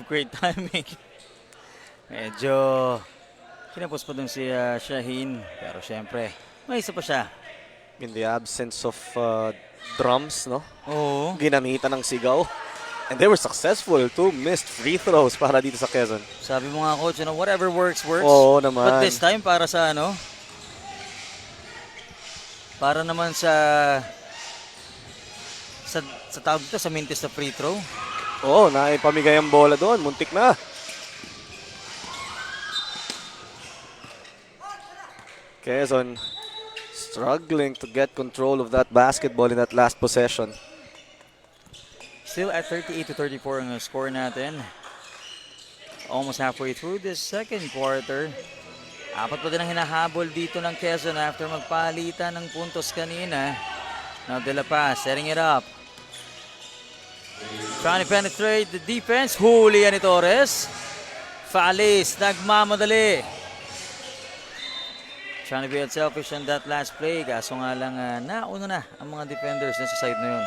Great timing. Medyo kinapos pa dun si Shaheen. Pero syempre, may isa pa siya. In the absence of drums, no? Oo. Ginamitan ng sigaw. And they were successful. 2 missed free throws para dito sa Quezon. Sabi mo nga, coach, whatever works, works. Oo naman. But this time, para sa ano? Para naman sa tawag dito, sa mintis na free throw. Oo, naipamigay ang bola doon. Muntik na. Quezon struggling to get control of that basketball in that last possession. Still at 38-34 ang score natin. Almost halfway through this second quarter. Apat pa din ang hinahabol dito ng Quezon after magpalitan ng puntos kanina. Now De La Paz setting it up. Trying to penetrate the defense. Huli yan ni Torres. Falis, nagmamadali. Trying to be unselfish on that last play. Kaso nga lang nauna na ang mga defenders na sa side na yun.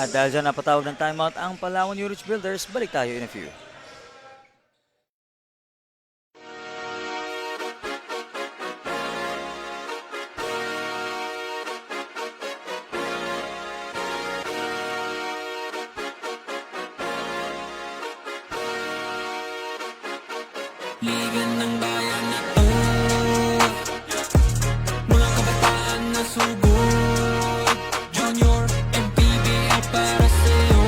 At dahil dyan napatawag ng timeout ang Palawan Urich Builders, balik tayo in a few. Liga ng bayan na to, mga kabataan na sugod, junior and PBL para sa'yo,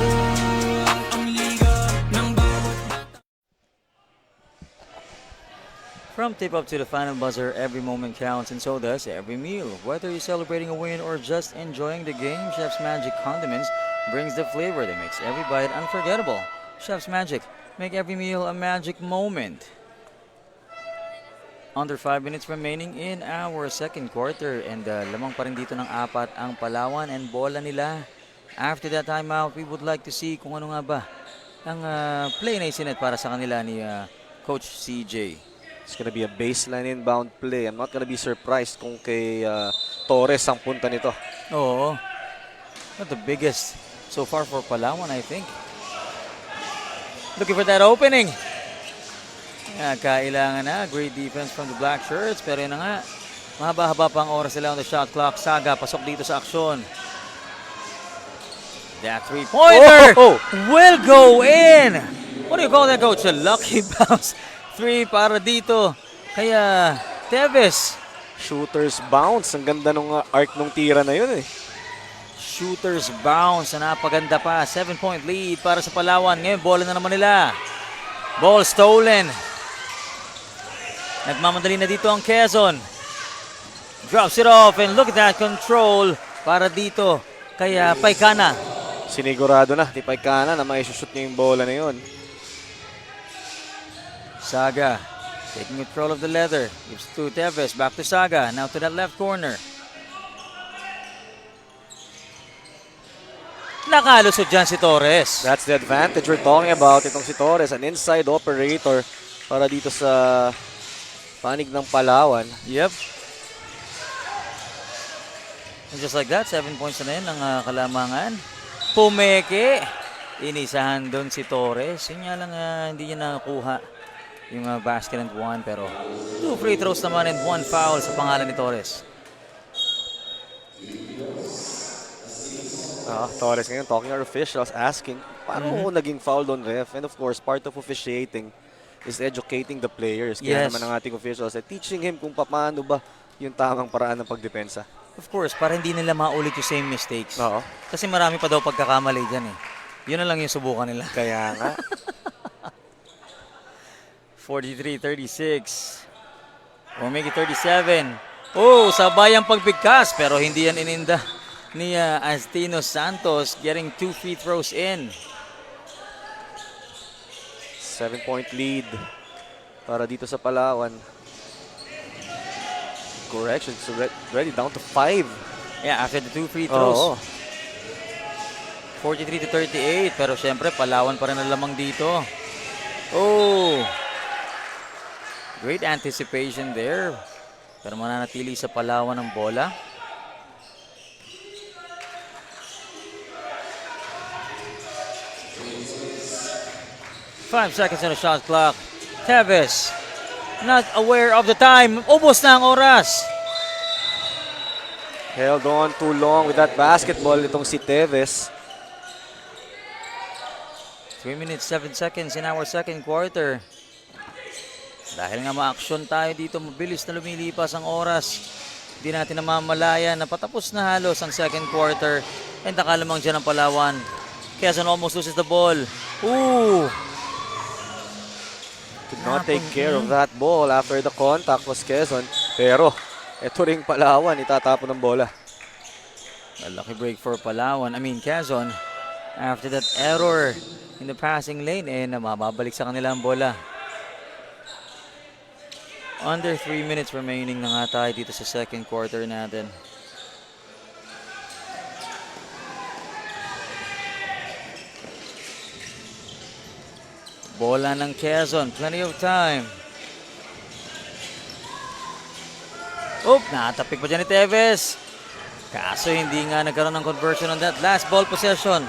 ang liga ng bawat bata. From tip-up to the final buzzer, every moment counts and so does every meal. Whether you're celebrating a win or just enjoying the game, Chef's Magic Condiments brings the flavor that makes every bite unforgettable. Chef's Magic, make every meal a magic moment. Under 5 minutes remaining in our second quarter and lamang pa rin dito ng apat ang Palawan and bola nila. After that timeout, we would like to see kung ano nga ba ang play na isinet para sa kanila ni Coach CJ. It's gonna be a baseline inbound play. I'm not gonna be surprised kung kay Torres ang punta nito. Oo. Not the biggest so far for Palawan, I think. Looking for that opening. Kailangan na. Great defense from the black shirts. Pero yun na nga. Mahaba-haba pa ang oras sila on the shot clock. Saga, pasok dito sa aksyon. That three-pointer will go in. What do you call that, coach? A lucky bounce. 3 para dito. Kaya, Teves. Shooter's bounce. Ang ganda nung arc nung tira na yun eh. Shooter's bounce. Napaganda pa. 7-point lead para sa Palawan. Ngayon, bola na naman nila. Ball stolen. Nagmamadali na dito ang Quezon. Drops it off and look at that control para dito. Kaya Paikana. Sinigurado na, tipay ka na may shoot niya yung bola na yun. Saga taking control of the leather. Gives to Teves. Back to Saga. Now to that left corner. Nakalusot dyan si Torres. That's the advantage we're talking about. Itong si Torres, an inside operator para dito sa panig ng Palawan. Yep. And just like that, 7 points na rin ang kalamangan. Pumeke. Inisahan doon si Torres. Yun nga lang hindi niya nakakuha yung basket and 1. Pero 2 free throws naman and 1 foul sa pangalan ni Torres. Torres ngayon talking to our officials, asking paano naging foul doon, ref? And of course, part of officiating is educating the players. Kaya naman ang ating officials ay teaching him kung paano ba yung tamang paraan ng pagdepensa. Of course, para hindi nila maulit yung same mistakes. Oo. Kasi marami pa daw pagkakamali dyan eh. Yun na lang yung subukan nila. Kaya nga. 43-36. Or make it 37. Oh, sabay ang pagbigkas pero hindi yan ininda ni Astino Santos getting 2 free throws in. 7-point lead para dito sa Palawan. Correction, it's already down to 5. Yeah, after the 2 free throws. Oo. 43-38, pero syempre Palawan pa rin ang lamang dito. Oh! Great anticipation there. Pero mananatili sa Palawan ang bola. Five seconds on the shot clock. Teves, not aware of the time. Ubos na ang oras. Held on too long with that basketball itong si Teves. 3 minutes, 7 seconds in our second quarter. Dahil nga ma-action tayo dito, mabilis na lumilipas ang oras. Hindi natin namamalaya na patapos na halos ang second quarter. And nakalamang dyan ang Palawan. Quezon almost loses the ball. Ooh! Could not take care of that ball after the contact was Quezon. Pero ito ring Palawan, itatapon ng bola. A lucky break for Quezon. After that error in the passing lane, mababalik sa kanila ang bola. Under 3 minutes remaining na nga tayo dito sa second quarter natin. Bola ng Quezon, plenty of time. Nakatapik pa dyan ni Teves. Kaso hindi nga nagkaroon ng conversion on that last ball possession.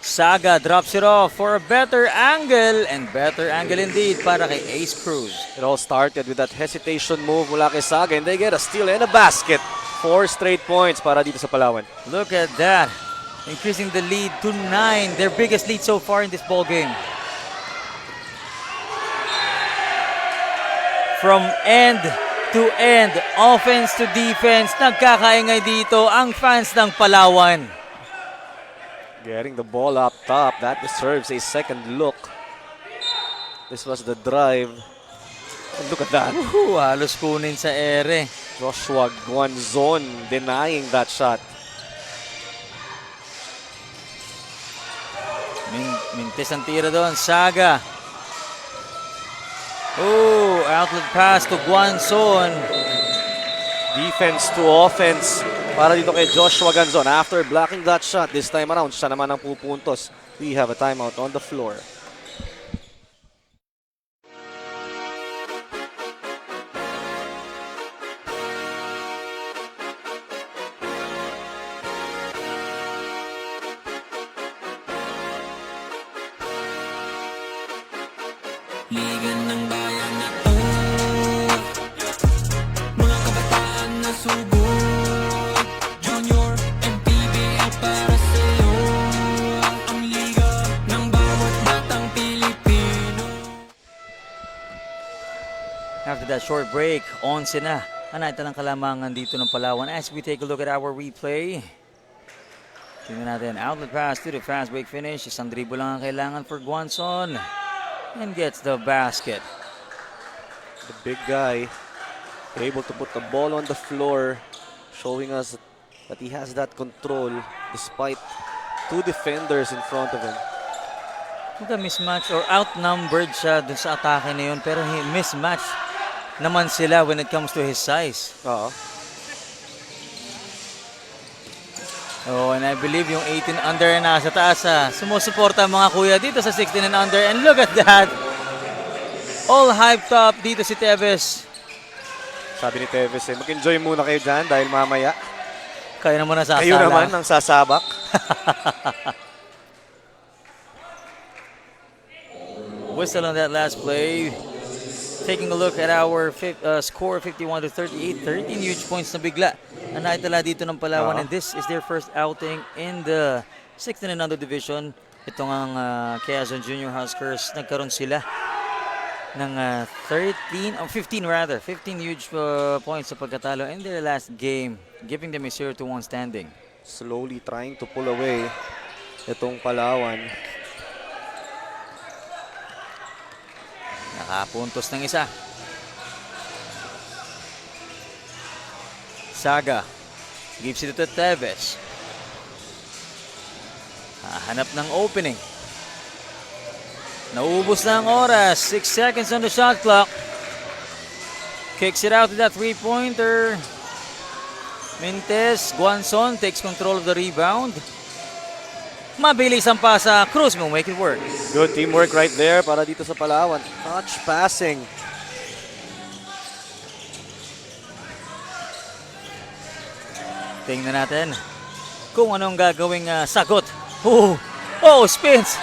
Saga drops it off for a better angle, and better angle indeed para kay Ace Cruz. It all started with that hesitation move mula kay Saga and they get a steal and a basket. 4 straight points para dito sa Palawan. Look at that. Increasing the lead to 9. Their biggest lead so far in this ball game. From end to end, offense to defense, nagkakaingay dito ang fans ng Palawan. Getting the ball up top, that deserves a second look. This was the drive. And look at that. Halos kunin sa ere. Joshua Guanzon denying that shot. Mintes ang tira doon, Saga. Outlet pass to Guanzon. Defense to offense para dito kay Joshua Guanzon. After blocking that shot, this time around, siya naman ang pupuntos. We have a timeout on the floor. Liga ng bayan na to, mga kabataan na sugot, Junior and PBL para sa'yo. Ang liga ng bawat batang Pilipino. After that short break, 11 na. Anay talang kalamangan dito ng Palawan as we take a look at our replay. Tingnan natin, outlet pass to the fast break finish. Isang dribble lang ang kailangan for Guanzon. And gets the basket. The big guy able to put the ball on the floor, showing us that he has that control despite 2 defenders in front of him. Mukhang mismatch or outnumbered siya dun sa atake na yun, pero mismatch naman sila when it comes to his size. And I believe yung 18 under na nasa taas, sumusuporta mga kuya dito sa 16 and under. And look at that! All hyped up dito si Teves. Sabi ni Teves, mag-enjoy muna kayo dyan dahil mamaya Kayo naman nasasala. kayo naman ang sasabak. Whistle on that last play. Taking a look at our score, 51-38. 13 huge points na bigla na naitala dito ng Palawan. And this is their first outing in the 16 and under division. Itong ang Quezon Junior Huskers. Nagkaroon sila ng 15 huge points sa pagkatalo in their last game, giving them a 0-1 standing. Slowly trying to pull away itong Palawan. Nakapuntos ng isa. Saga. Gives it to Tevez. Hanap ng opening. Naubos na ang oras. 6 seconds on the shot clock. Kicks it out to that three-pointer. Mintes, Guanzon takes control of the rebound. Mabilis ang pasa. Cruz will make it work. Good teamwork right there para dito sa Palawan. Touch passing. Tingnan natin kung anong gagawing sagot. Spins.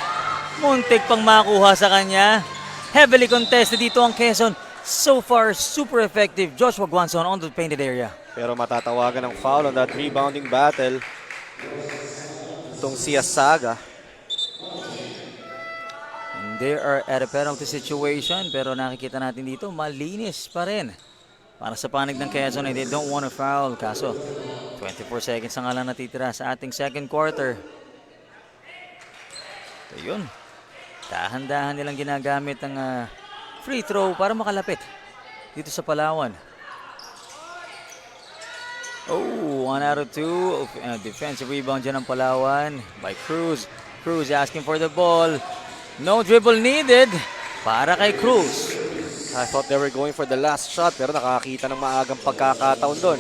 Muntik pang makuha sa kanya. Heavily contested dito ang Quezon. So far, super effective. Joshua Guanzon on the painted area. Pero matatawagan ng foul on that rebounding battle. Itong si Saga. And they are at a penalty situation. Pero nakikita natin dito, malinis pa rin. Para sa panig ng Quezon, they don't want to foul. Kaso, 24 seconds ang lang natitira sa ating second quarter. So yun, dahan-dahan nilang ginagamit ang free throw para makalapit dito sa Palawan. 1 out of 2. Defensive rebound dyan ng Palawan by Cruz. Cruz asking for the ball. No dribble needed para kay Cruz. I thought they were going for the last shot pero nakakita ng maagang pagkakataon doon.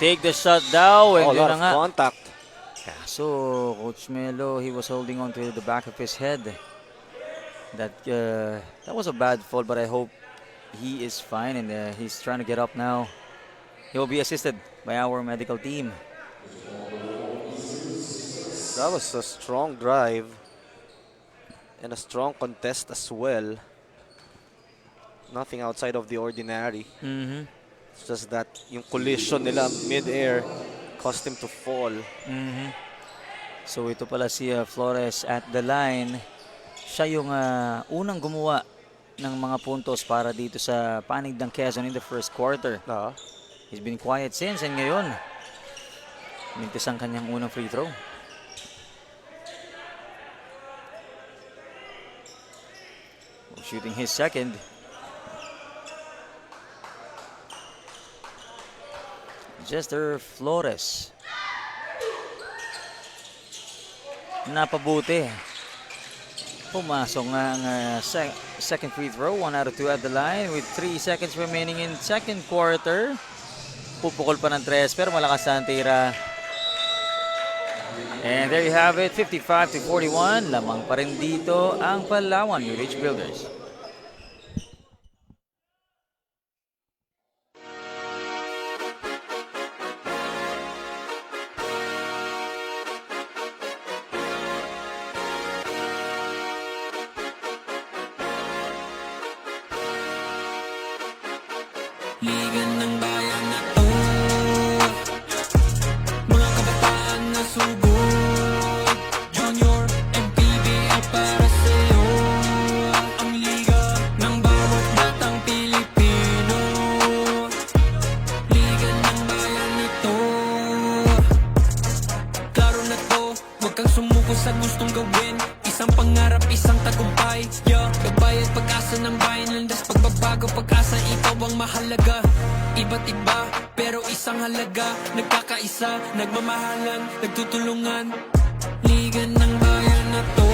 Take the shot daw. And A yun lot na of nga. contact. Kaso, Coach Melo, he was holding on to the back of his head. That was a bad fall, but I hope he is fine and he's trying to get up now. He will be assisted by our medical team. That was a strong drive and a strong contest as well. Nothing outside of the ordinary. It's just that yung collision nila mid-air caused him to fall. So ito pala si Flores at the line. Siya yung unang gumawa ng mga puntos para dito sa panig ng Quezon in the first quarter. He's been quiet since and ngayon, mintis ang kanyang unang free throw. Shooting his second. Jester Flores. Napabuti. Pumasok nga ang second free throw. 1 out of 2 at the line with 3 seconds remaining in second quarter. Pupukol pa ng 3 pero malakas ang tira. And there you have it, 55-41. Lamang pa rin dito ang Palawan UH Builders. Liga ng bayan na to, mga kabataan na sugod, Junior and PBL para sa'yo. Ang liga ng bawat batang Pilipino, liga ng bayan na to. Klaro na to, huwag kang sumuko sa gustong gawin. Isang pangarap, isang tagumpay, gabay at pag-asa ng bayan. Landas pagbabago, pag-asa, ikaw ang mahalaga. Iba't iba, pero isang halaga. Nagkakaisa, nagmamahalan, nagtutulungan. Liga ng bayan na to,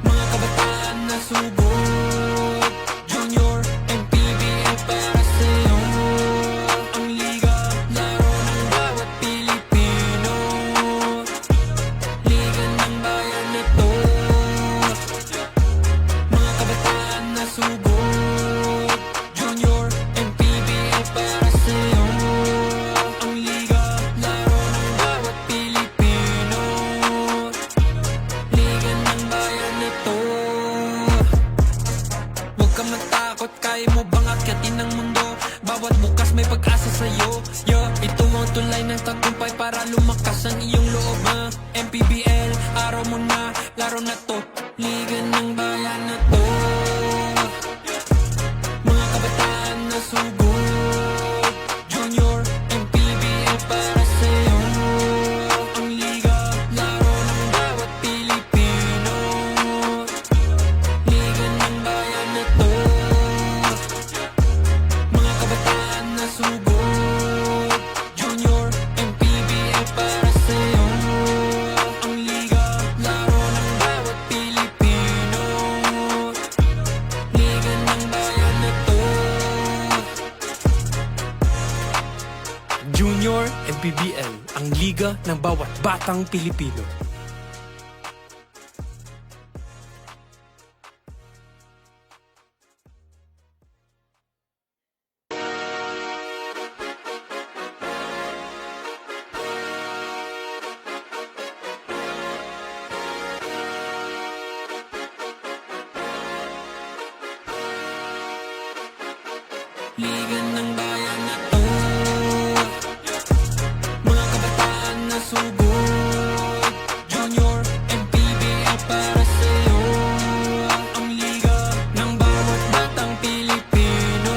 mga kabataan na sugod, Junior and PBL para sa'yo. Ang liga, laro ng bawat Pilipino. Liga ng bayan na to, mga kabataan na sugod, Junior and PBL para sa'yo. Ang liga, laro ng bawat Pilipino. Liga ng bayan na to. Huwag kang matakot, kaya mo bang akyatin ang mundo? Bawat bukas may pag-asa sa'yo. Ito ang tulay ng tagumpay para lumakas ang iyong loob. MPBL, araw mo na, laro na to. Liga ng bayan na to, mga kabataan na sugod, Junior and PBL para sa'yo. Ang liga, laro ng bawat Pilipino. Liga ng bayan na to, mga Junior MPBL, ang liga ng bawat batang Pilipino. Liga ng bayan na to, mga kabataan na sugod. Junior MPBL para sa'yo, ang liga ng bawat batang Pilipino.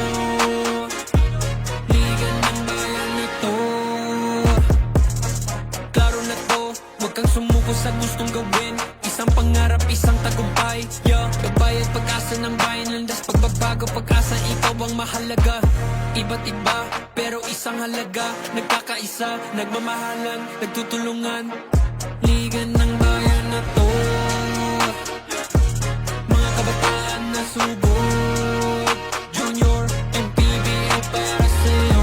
Liga ng bayan na to, klaro na to, huwag kang sumuko sa gustong gawin. Isang pangarap, isang tagumpay, yeah. Kabayad pag-asa ng bayan, landas pagbabago, pag-asa, ikaw ang mahalaga. Iba't iba, pero isang halaga. Nagkakaisa, nagmamahalan, nagtutulungan. Liga ng bayan na to, mga kabataan na sugod. Junior MPBL para sa'yo,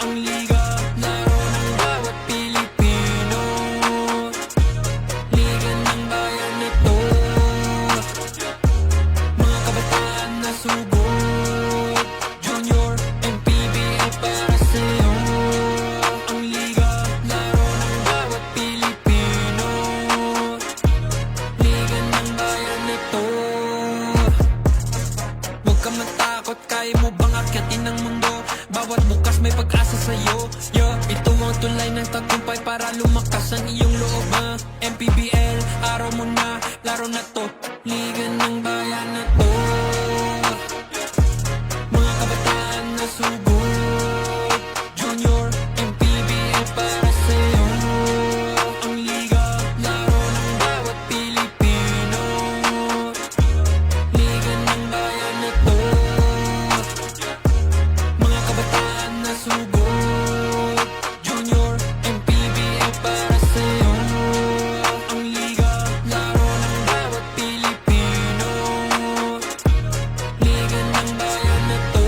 ang liga, laro ng bawat Pilipino. Liga ng bayan na to, mga kabataan na sugod. Junior MPBL para sa'yo, ang liga, laro ng bawat Pilipino. Liga ng bayan na to, huwag ka matakot, kaya mo bang akyatin ang mundo? Bawat bukas may pag-asa sa'yo, yeah. Ito ang tulay ng tagumpay para lumakas ang iyong loob, MPBL, araw mo na, laro na to. Liga ng bayan na to, mga kabataan na sugod. Junior MPBL para sa'yo, ang liga, laro ng bawat Pilipino. Liga ng bayan na to, mga kabataan na sugod. Junior MPBL para sa'yo, ang liga, laro ng bawat Pilipino. Liga ng bayan na to.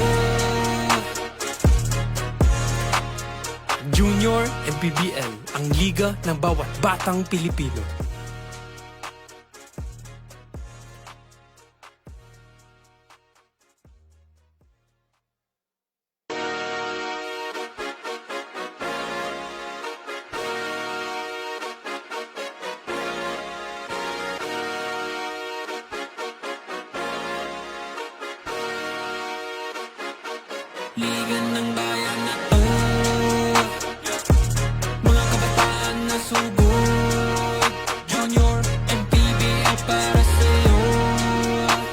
Junior MPBL, ang liga ng bawat batang Pilipino. Liga ng bayan na to, mga kabataan na sugod. Junior MPBL para sa'yo,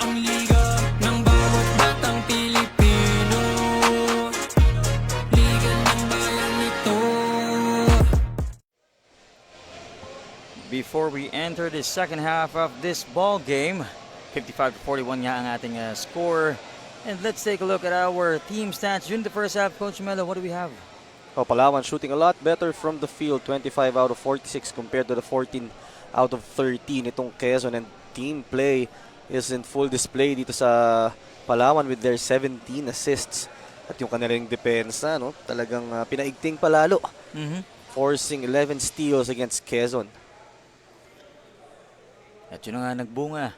ang liga ng bawat batang Pilipino. Liga ng bayan na to. Before we enter the second half of this ball game, 55-41 nga ang ating score. And let's take a look at our team stats during the first half. Coach Melo, what do we have? Oh, Palawan shooting a lot better from the field, 25 out of 46 compared to the 14 out of 13. Itong Quezon, and team play is in full display dito sa Palawan with their 17 assists. At yung kanilang depensa, no, talagang pinaigting palalo, forcing 11 steals against Quezon. At yun na nga nagbunga.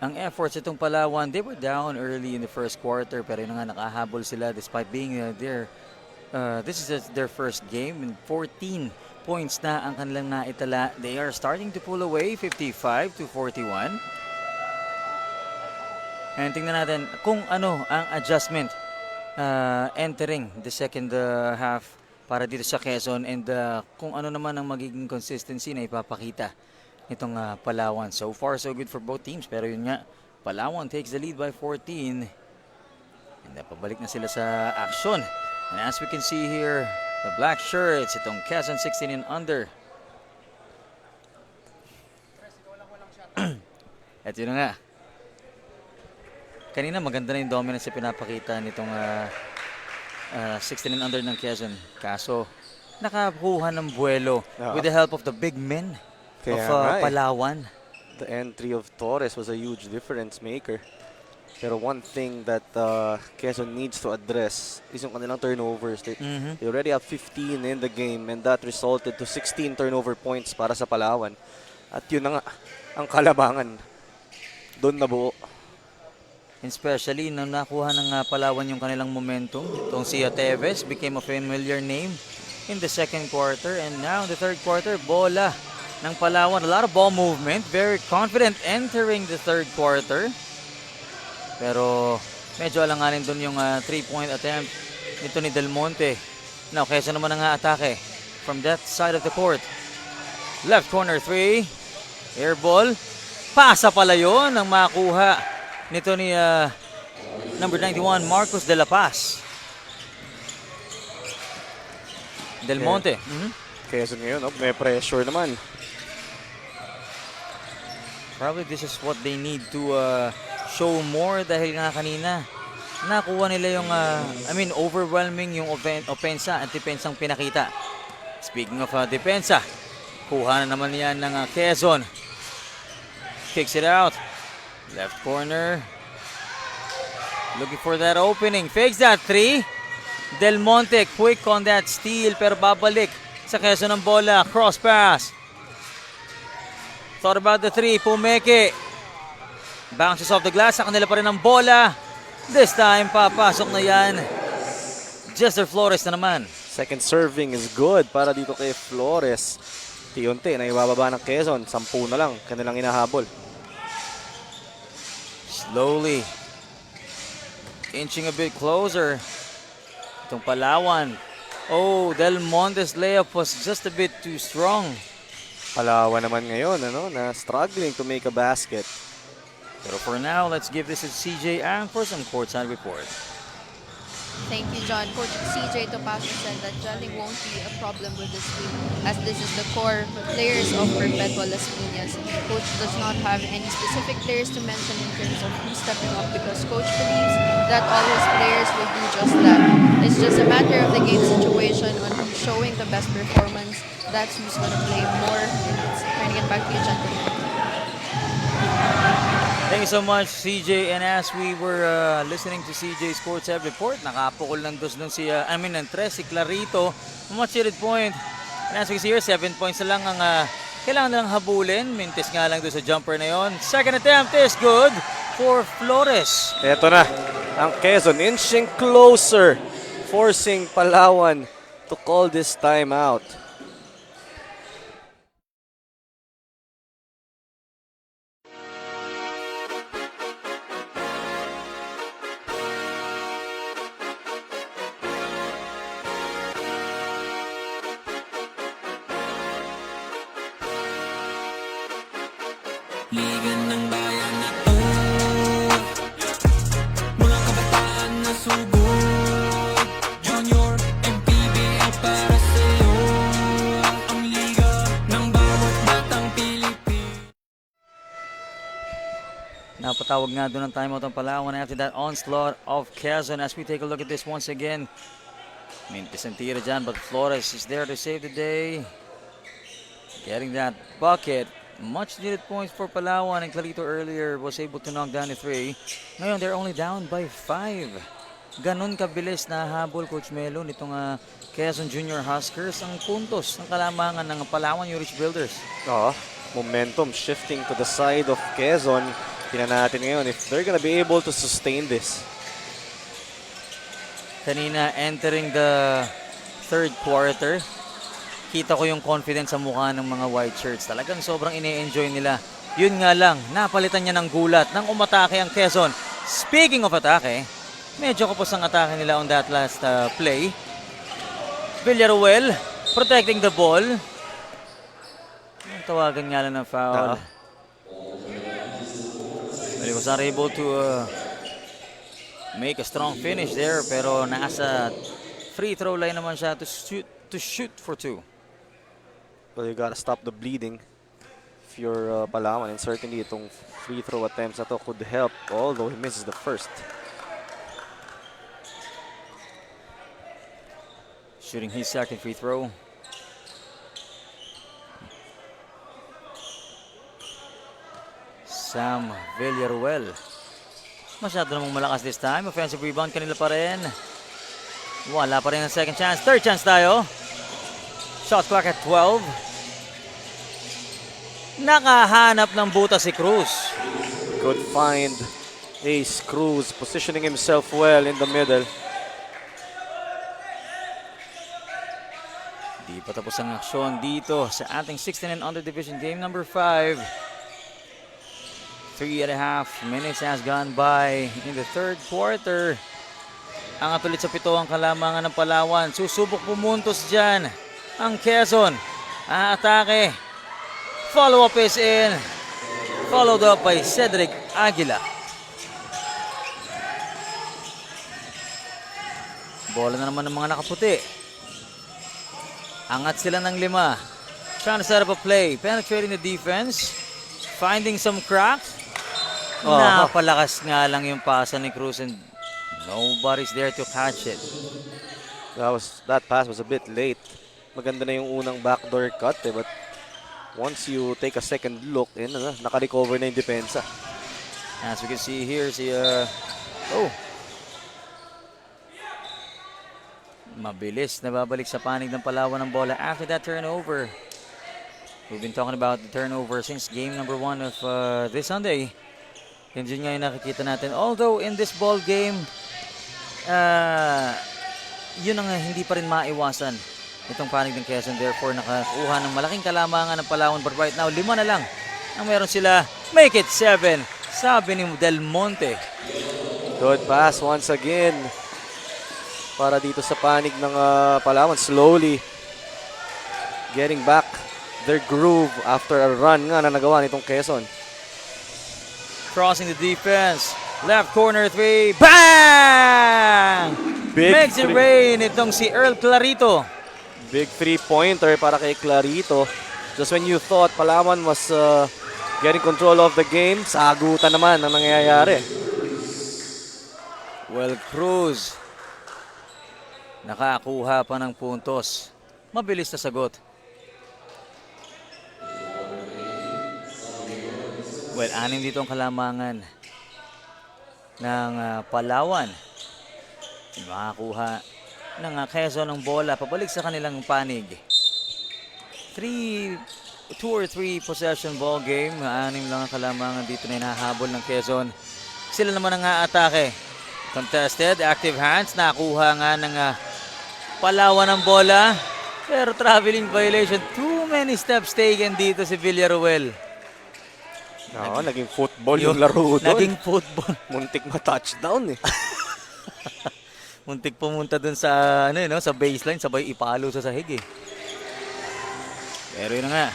Ang efforts itong Palawan, they were down early in the first quarter, pero yun na nga nakahabol sila despite being this is their first game, and 14 points na ang kanilang naitala. They are starting to pull away, 55-41. And tingnan natin kung ano ang adjustment entering the second half para dito sa Quezon, and kung ano naman ang magiging consistency na ipapakita itong Palawan. So far, so good for both teams. Pero yun nga, Palawan takes the lead by 14. And pabalik na sila sa action. And as we can see here, the black shirts, itong Quezon 16 and under. At yun na nga. Kanina maganda na yung dominance na pinapakita nitong 16 and under ng Quezon. Kaso, nakakuha ng buwelo with the help of the big men of Palawan. The entry of Torres was a huge difference maker. Pero one thing that Quezon needs to address is yung kanilang turnovers. They already have 15 in the game and that resulted to 16 turnover points para sa Palawan. At yun na nga, ang kalabangan. Doon na buo. Especially nung nakuha ng Palawan yung kanilang momentum. Itong si Teves became a familiar name in the second quarter. And now in the third quarter, bola ng Palawan. A lot of ball movement. Very confident entering the third quarter. Pero medyo alanganin doon yung 3-point attempt nito ni Del Monte. Now, Quezon naman ang atake from that side of the court. Left corner 3. Air ball. Pasa pala yun ang makuha nito ni number 91, Marcos de la Paz. Del Monte. Quezon ngayon, may pressure naman. Probably this is what they need to show more dahil nga kanina nakuha nila yung overwhelming yung opensa at depensang pinakita. Speaking of depensa, kuha na naman yan ng Quezon. Kicks it out. Left corner. Looking for that opening. Fakes that 3. Del Monte quick on that steal pero babalik sa Quezon ng bola. Cross pass. Thought about the 3. Pumeke. Bounces off the glass. Sa kanila pa rin ang bola. This time, papasok na yan. Jester Flores na naman. Second serving is good para dito kay Flores. Tiyunti na ibababa ng Quezon. 10 na lang. Kanilang inahabol. Slowly. Inching a bit closer. Itong Palawan. Oh, Del Monte's layup was just a bit too strong. Palawan naman ngayon, na struggling to make a basket. Pero for now, let's give this to CJ Ang for some courtside report. Thank you, John. Coach CJ Topacio said that gelling won't be a problem with this team as this is the core players of Perpetual Las Piñas. Coach does not have any specific players to mention in terms of who's stepping up because Coach believes that all his players will do just that. It's just a matter of the game situation on who's showing the best performance. That's who's going to play more. Trying to get back to you, gentlemen. Thank you so much, CJ. And as we were listening to CJ's courtside report, nakapukol ng dos nun ng tres, si Clarito. Much needed point. And as we see here, 7 points na lang ang kailangan nilang habulin. Mintis nga lang doon sa jumper na yon. Second attempt is good for Flores. Eto na, ang Quezon inching closer, forcing Palawan to call this time out. Liga ng bayan na to, mga kabataan na sugod, Junior and PBL para sa'yo, ang liga ng bawat batang Pilipino. Napatawag nga doon ng timeout ang Palawan after that onslaught of Quezon. As we take a look at this once again, Mintis ang tira dyan, but Flores is there to save the day. Getting that bucket. Much needed points for Palawan, and Clarito earlier was able to knock down the 3. Ngayon, they're only down by 5. Ganon kabilis na habol, Coach Melo, nitong Quezon Junior Huskers ang puntos ng kalamangan ng Palawan Urich Builders. Momentum shifting to the side of Quezon. Tingnan natin ngayon if they're gonna be able to sustain this. Kanina, entering the third quarter, kita ko yung confidence sa mukha ng mga white shirts. Talagang sobrang ine-enjoy nila. Yun nga lang, napalitan niya ng gulat nang umatake ang Quezon. Speaking of atake, medyo kapos ang atake nila on that last play. Villaruel protecting the ball. Tawagan nga lang ng foul. But he was not able to make a strong finish there, pero nasa free throw line naman siya to shoot for 2. Well, you gotta stop the bleeding if you're Palawan, and certainly itong free throw attempts na to could help, although he misses the first. Shooting his second free throw. Sam Villaruel. Masyado namang malakas this time. Offensive rebound kanila pa rin. Wala pa rin ang second chance. Third chance tayo. Shot clock at 12. Nakahanap ng butas si Cruz. Good find. Ace Cruz positioning himself well in the middle. Di pa tapos ang aksyon dito sa ating 16 and under division game number 5. 3.5 minutes has gone by in the third quarter. Ang atulit sa 7 ang kalamangan ng Palawan. Susubok pumuntos dyan ang Quezon. Atake. Follow up is in. Followed up by Cedric Aguila. Bola na naman ng mga nakaputi. Angat sila ng 5. Trying to set up a play. Penetrating the defense. Finding some cracks. Napalakas nga lang yung pasa ni Cruz and nobody's there to catch it. That pass was a bit late. Maganda na yung unang backdoor cut but once you take a second look, naka-recover na yung depensa. As we can see here, mabilis nababalik sa panig ng Palawan ng bola after that turnover. We've been talking about the turnover since game number 1 of this Sunday. Yun nga yung nakikita natin. Although in this ball game, yun ang hindi pa rin maiwasan itong panig ng Quezon. Therefore, nakakuha ng malaking kalamangan ng Palawan. But right now, 5 na lang ang meron sila. Make it 7, sabi ni Del Monte. Good pass once again para dito sa panig ng Palawan. Slowly getting back their groove after a run nga na nagawa nitong Quezon. Crossing the defense. Left corner 3. Bang! Makes it rain itong si Earl Clarito. Big 3-pointer para kay Clarito. Just when you thought Palawan was getting control of the game, sagutan naman ang nangyayari. Well, Cruz nakakuha pa ng puntos. Mabilis na sagot. Well, 6 dito ang kalamangan ng Palawan. Makakuha ng Quezon ng bola pabalik sa kanilang panig. 2 or 3 possession ball game. 6 lang ang kalamangan dito na hinahabol ng Quezon. Sila naman ang atake. Contested, active hands. Nakuha nga ng Palawan ng bola. Pero traveling violation. Too many steps taken dito si Villaruel. Naging football yung laro doon. Naging football. Muntik ma-touchdown eh. Muntik pumunta dun sa sa baseline, sabay ipalo sa sahig eh. Pero yun na nga.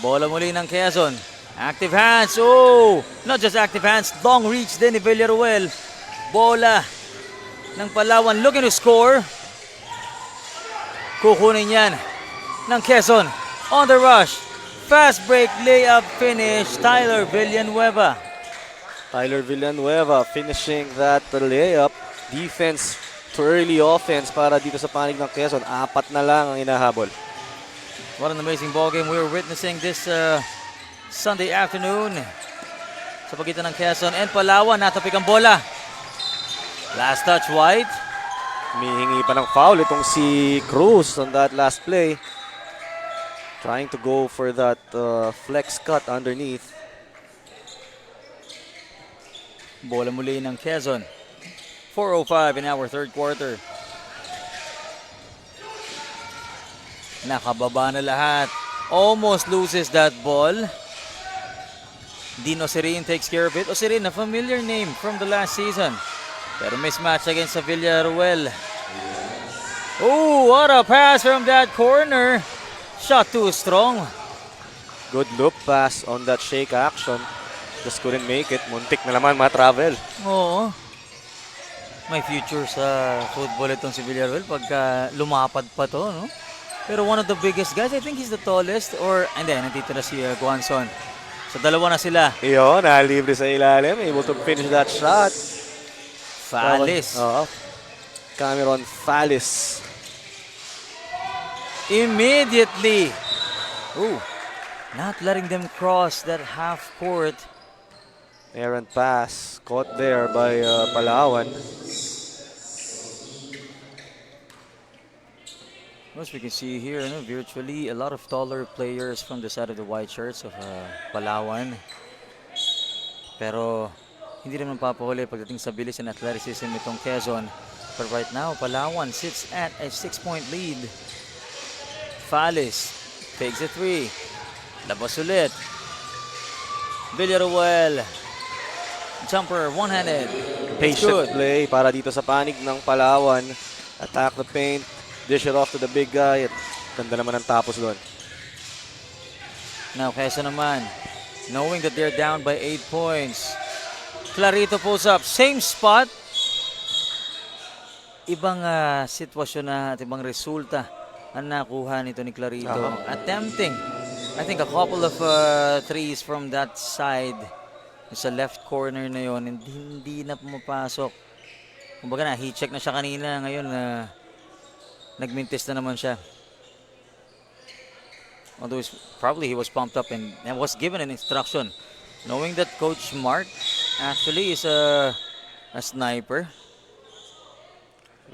Bola muli ng Quezon. Active hands. Oh! Not just active hands. Long reach din ni Villaruel. Bola ng Palawan looking to score. Kukunin yan ng Quezon. On the rush. Fast break layup finish. Tyler Villanueva. Tyler Villanueva finishing that layup. Defense to early offense para dito sa panig ng Quezon. 4 na lang ang inahabol. What an amazing ball game we were witnessing this Sunday afternoon. Sa pagitan ng Quezon and Palawan, natapik ang bola. Last touch, White. Humihingi pa ng foul itong si Cruz on that last play. Trying to go for that flex cut underneath. Bola muli ng Quezon. 4:05 in our third quarter. Nakababa na lahat. Almost loses that ball. Dino Osirin takes care of it. Osirin, a familiar name from the last season. Pero mismatch against sa Villaruel. Oh, what a pass from that corner. Shot too strong. Good loop pass on that shake action. Just couldn't make it. Muntik na naman ma-travel. Oo. May future sa football itong si Villaruel pagka lumapad pa to, no? Pero one of the biggest guys, I think he's the tallest. Or, hindi, nandito na si Guanzon. So, dalawa na sila. Iyon, nalibre sa ilalim. Able to finish that shot. Fallis. Cameron Fallis. Immediately. Ooh. Not letting them cross that half court. Errant pass caught there by Palawan. As we can see here, virtually a lot of taller players from the side of the white shirts of Palawan. Pero hindi naman papahuli pagdating sa bilis and athleticism itong Quezon. But right now, Palawan sits at a 6-point lead. Falis takes a 3. Labas ulit. Villaruel. Jumper, one-handed. Patient play para dito sa panig ng Palawan. Attack the paint. Dish it off to the big guy. At ganda naman ang tapos doon. Now, Quezon naman, knowing that they're down by 8 points. Clarito pulls up. Same spot. Ibang sitwasyon na at ibang resulta ang nakuha nito ni Clarito. Attempting, I think, a couple of threes from that side. Sa left corner na yon, hindi na pumapasok. Kumbaga na, heat check na siya kanina. Ngayon, nagmintis na naman siya. Although probably he was pumped up and was given an instruction. Knowing that Coach Mark actually is a sniper.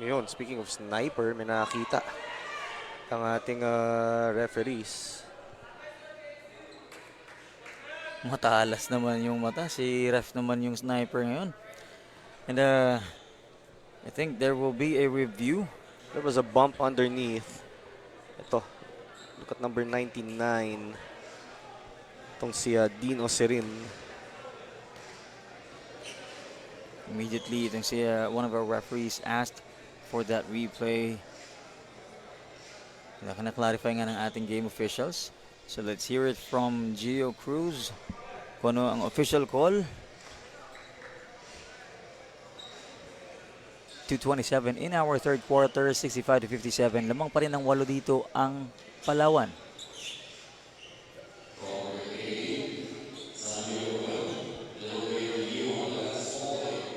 Ngayon, speaking of sniper, may nakakita ang ating referees. Matalas naman yung mata. Si ref naman yung sniper ngayon. And I think there will be a review. There was a bump underneath. Ito. Look at number 99. Itong si Dean Osirin. Immediately, itong si one of our referees asked for that replay. Na-clarify nga ng ating game officials. So let's hear it from Gio Cruz. Kung ano ang official call. 2:27 in our third quarter, 65-57. Lamang pa rin ng 8 dito ang Palawan.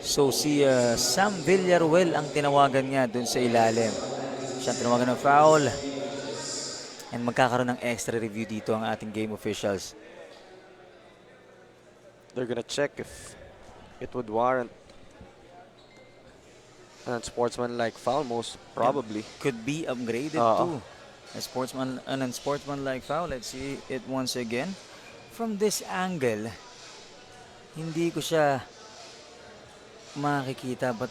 So si Sam Villaruel ang tinawagan niya dun sa ilalim. Siya ang tinawagan ng foul. And magkakaroon ng extra review dito ang ating game officials. They're gonna check if it would warrant an unsportsmanlike foul, most probably. Could be upgraded to an unsportsmanlike foul. Let's see it once again. From this angle, hindi ko siya makikita, but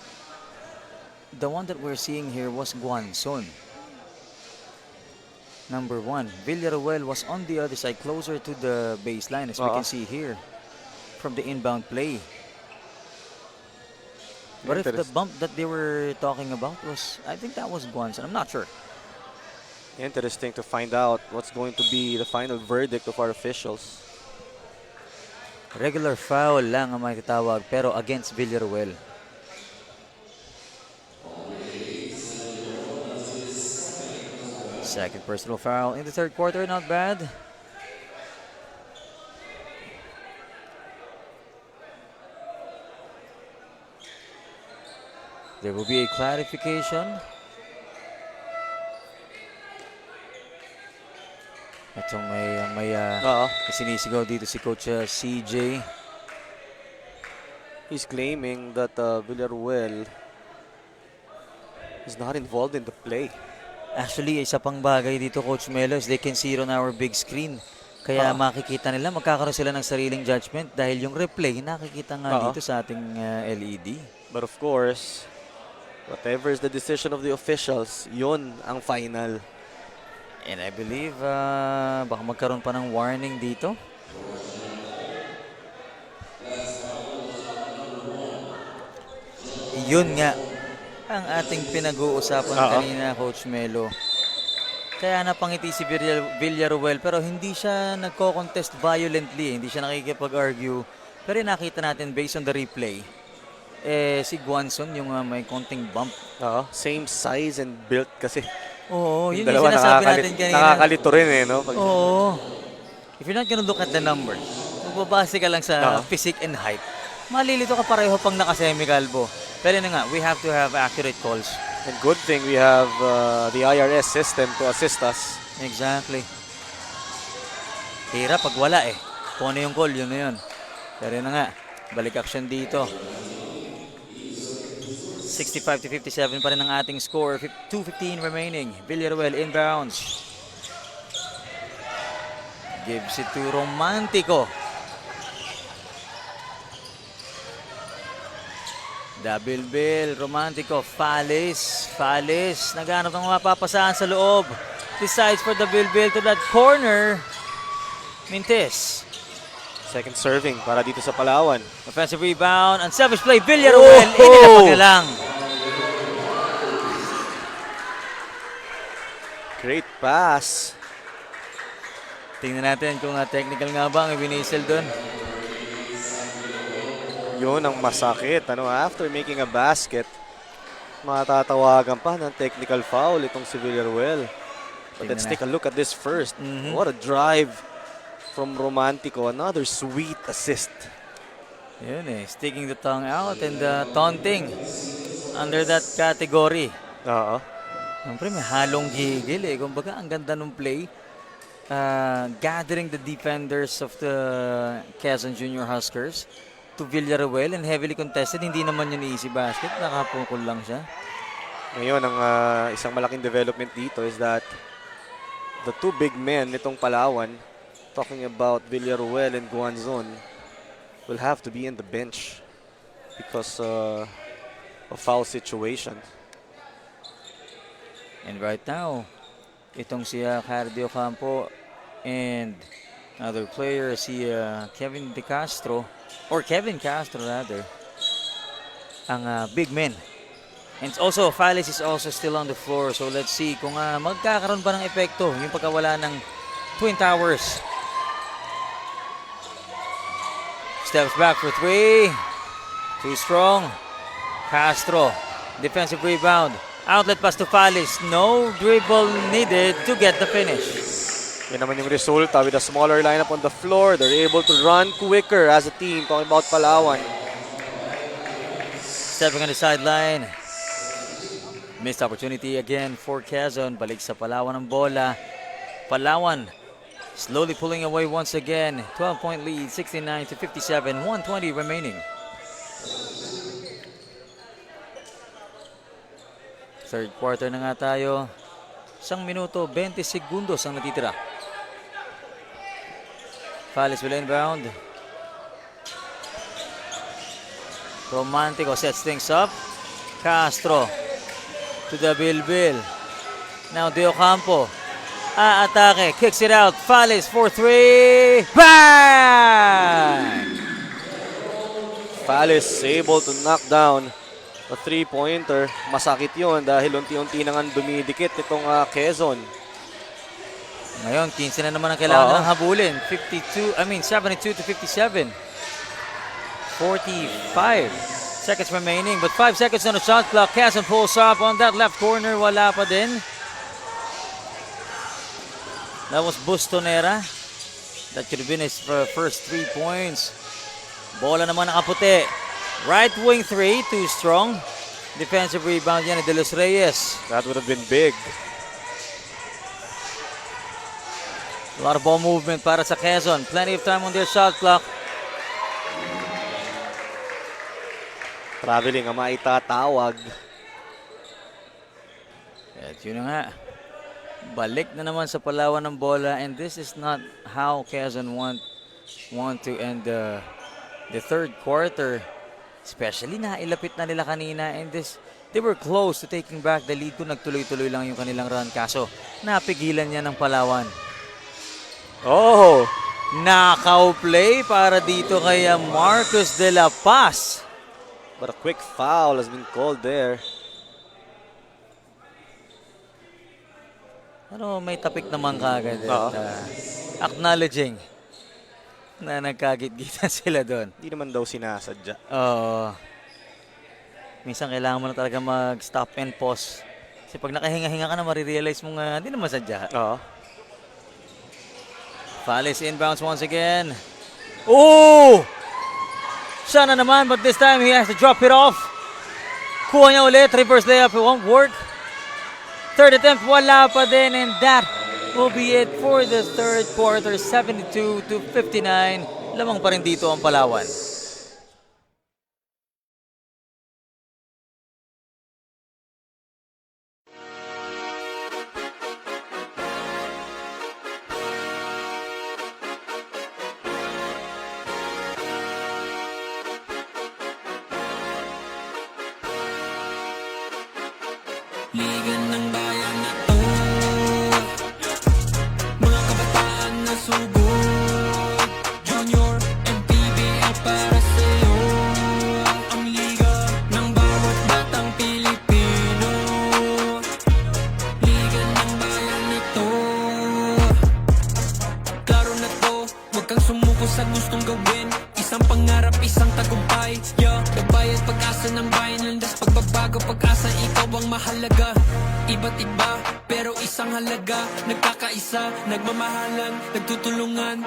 the one that we're seeing here was Guanzon. Number 1, Villaruel was on the other side, closer to the baseline, as we can see here from the inbound play. But if the bump that they were talking about was, I think that was Guanzon. I'm not sure. Interesting to find out what's going to be the final verdict of our officials. Regular foul lang ang makitawag, pero against Villaruel. Second personal foul in the third quarter, not bad. There will be a clarification. Ito may sinisigaw dito si Coach CJ. He's claiming that Villaruel is not involved in the play. Actually, isa pang bagay dito, Coach Melo, is they can see it on our big screen. Kaya makikita nila, magkakaroon sila ng sariling judgment dahil yung replay, nakikita nga dito sa ating LED. But of course, whatever is the decision of the officials, yun ang final. And I believe, baka magkaroon pa ng warning dito. Yun nga ang ating pinag-uusapan kanina, Coach Melo. Kaya napangiti si Villaruel, pero hindi siya nagko-contest violently, hindi siya nakikipag-argue. Pero nakita natin based on the replay, si Guanzon yung may konting bump. Same size and built kasi. Oo, yun yung sinasabi natin kanina. Nakakalito rin Oo. If you're not gonna look at the numbers, magbabase ka lang sa physique and height, malilito ka pareho pang naka-semi-calvo. Pero nga, we have to have accurate calls. And good thing we have the IRS system to assist us. Exactly. Hirap pag wala Kung ano yung call, yun na yun. Pero yun na nga, Balik action dito. 65-57 pa rin ang ating score. 2:15 remaining. Villaruel inbounds. Gives it to Romantico. Double bill, Romantico, Fallis, naghanap ng mapapasahan sa loob. Decides for the bill to that corner. Mintes. Second serving para dito sa Palawan. Offensive rebound, unselfish play, Villaruel, inilapag na lang. Great pass. Tingnan natin kung technical nga ba ang ibinisel doon. Yun ang masakit. After making a basket, matatawagan pa ng technical foul itong si Villaruel. But let's take a look at this first. What a drive from Romantico. Another sweet assist. Yun sticking the tongue out and taunting under that category. Oo. Siyempre may halong gigil Kumbaga ang ganda ng play. Gathering the defenders of the Quezon Junior Huskers to Villaruel and heavily contested. Hindi naman yun easy basket. Nakapukol lang siya. Ngayon, ang isang malaking development dito is that the two big men nitong Palawan, talking about Villaruel and Guanzon, will have to be in the bench because of foul situation. And right now, itong si Cardio Campo and other player, si Kevin Castro rather, ang big men. And also, Fallis is also still on the floor. So let's see kung magkakaroon ba ng epekto yung pagkawala ng Twin Towers. Steps back for three. Too strong. Castro, defensive rebound. Outlet pass to Fallis. No dribble needed to get the finish. Yan naman yung resulta with a smaller lineup on the floor. They're able to run quicker as a team. Talking about Palawan. Stepping on the sideline. Missed opportunity again for Quezon. Balik sa Palawan ang bola. Palawan slowly pulling away once again. 12-point lead, 69-57. 1:20 remaining. Third quarter na nga tayo. 1 minuto, 20 segundos ang natitira. Fallis will inbound. Romantico sets things up. Castro to the Bill. Now De Ocampo. Atake, kicks it out. Fallis for three. Bang! Fallis able to knock down a three-pointer. Masakit yun dahil unti-unti nang dumidikit itong Quezon. Ngayon, 15 na naman ang kailangan ng habulin. 72-57. 45 seconds remaining, but 5 seconds on the shot clock. Quezon pulls up on that left corner. Wala pa din. That was Bustonera. That could have been his first 3 points. Bola naman nakaputi. Right wing 3, too strong. Defensive rebound yan ni De Los Reyes. That would have been big. A lot of ball movement para sa Quezon. Plenty of time on their shot clock. Traveling ang maitatawag. At yun na nga. Balik na naman sa Palawan ng bola, and this is not how Quezon want to end the third quarter. Especially nailapit na nila kanina, and they were close to taking back the lead kung nagtuloy-tuloy lang yung kanilang run. Kaso napigilan niya ng Palawan. Oh! Nakaw play para dito kay Marcos de la Paz. But a quick foul has been called there. Pero may tapik naman kagad at acknowledging na nagkagit-gitan sila doon. Hindi naman daw sinasadya. Oo. Minsan kailangan mo na talaga mag-stop and pause. Kasi pag nakahinga-hinga ka na, marirealize mo nga, hindi naman sadya. Oo. Fallis inbounds once again. Oh! Siya na naman, but this time he has to drop it off. Kuha niya ulit, reverse layup, it won't work. Third attempt, wala pa din, and that will be it for the third quarter, 72-59. Lamang pa rin dito ang Palawan. Liga ng bayan na to, mga kabataan na sugod, Junior and PBL para sa'yo. Ang liga ng bawat batang Pilipino, liga ng bayan na to. Klaro na to, huwag kang sumuko sa gustong gawin. Isang pangarap, isang tagumpay, yeah. Kabayad pag-asa ng bayan, landas pagbabago, pag-asa, ikaw ang mahalaga. Iba't iba, pero isang halaga. Nagkakaisa, nagmamahalan, nagtutulungan.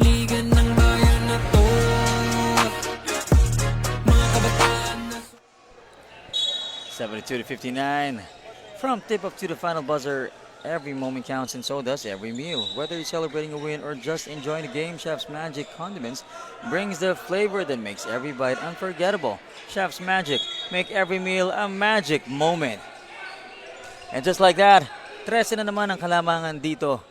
Liga ng bayan na to, mga kabataan na 72-59. From tip-off to the final buzzer, every moment counts and so does every meal. Whether you're celebrating a win or just enjoying the game, Chef's Magic Condiments brings the flavor that makes every bite unforgettable. Chef's Magic, make every meal a magic moment. And just like that, 13 na naman ang kalamangan dito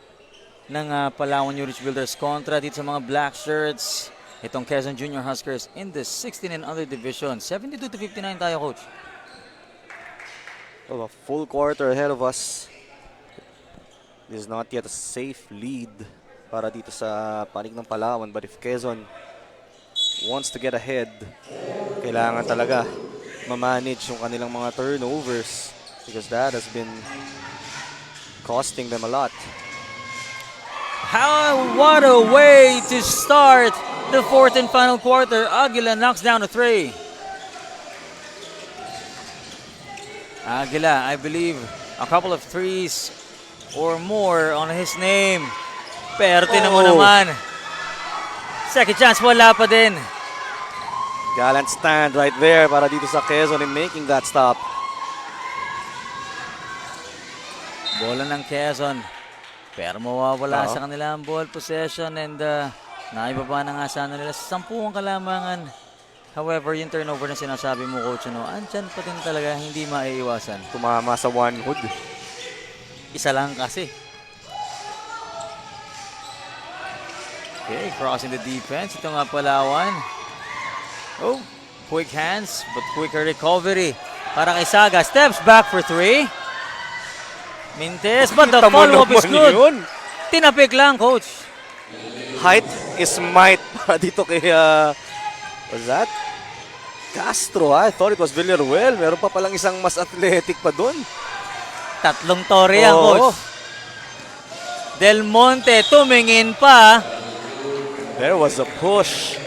ng Palawan New Rich Builders kontra dito sa mga black shirts. Itong Quezon Junior Huskers in the 16 and under division. 72-59 tayo, Coach. Well, a full quarter ahead of us. This is not yet a safe lead para dito sa panig ng Palawan. But if Quezon wants to get ahead, kailangan talaga ma-manage yung kanilang mga turnovers because that has been costing them a lot. What a way to start the fourth and final quarter. Aguila knocks down a three. Aguila, I believe, a couple of threes or more on his name. Pero tinan mo naman. Second chance, wala pa din. Gallant stand right there para dito sa Quezon in making that stop. Bola ng Quezon. Pero mawawala sa kanila ang ball possession and naibaba na nga sana nila sa 10 ang kalamangan. However, yung turnover na sinasabi mo, Coach, andyan pa din talaga, hindi maiiwasan. Tumama sa one hood. Isa lang kasi. Okay, crossing the defense. Ito nga Palawan. Oh, quick hands but quicker recovery. Para kay Saga. Steps back for three. Mintes, but the follow-up is good. Tinapik lang, Coach. Height is might para dito kay, what's that? Castro, I thought it was Villaruel. Meron pa palang isang mas athletic pa doon. Tatlong tore ang Coach. Del Monte tumingin pa. There was a push.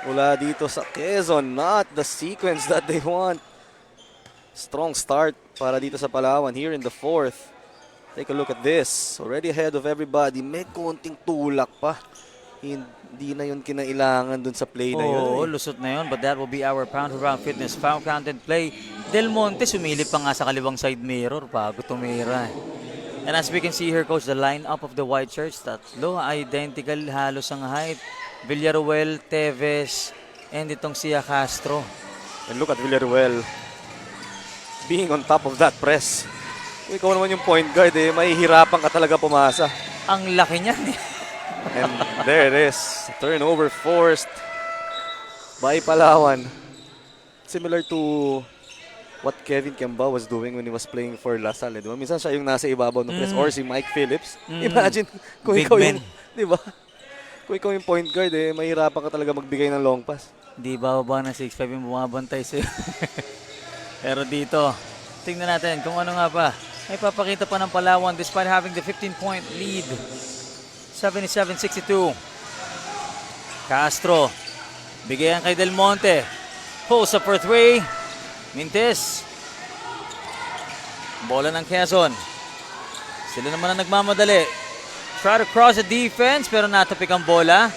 Mula dito sa Quezon, not the sequence that they want. Strong start para dito sa Palawan here in the fourth. Take a look at this. Already ahead of everybody. May konting tulak pa. Hindi na yun kinailangan dun sa play na yun. Oo, lusot na yun. But that will be our pound-around fitness foul count and play. Del Monte sumilip pa nga sa kaliwang side mirror bago tumira. And as we can see here, Coach, the lineup of the white shirts, tatlo, identical, halos ang height. Villaruel, Teves, and itong Sia Castro. And look at Villaruel being on top of that press. Kung ikaw naman yung point guard, mahihirapan ka talaga pumasa. Ang laki niyan eh. And there it is. Turnover forced by Palawan. Similar to what Kevin Kemba was doing when he was playing for La Salle. Diba? Minsan siya yung nasa ibabaw ng press. Or si Mike Phillips. Imagine kung Big ikaw men. yung, diba? Kung ikaw yung point guard, mahirapan ka talaga magbigay ng long pass. Di bababa na 6'5 yung bumabantay sa'yo. Pero dito, tingnan natin kung ano nga ba. May papakita pa ng Palawan despite having the 15-point lead. 77-62. Castro. Bigayan kay Del Monte. Post up for three. Mintes. Bola ng Quezon. Sila naman ang nagmamadali. Try to cross the defense pero natapik ang bola.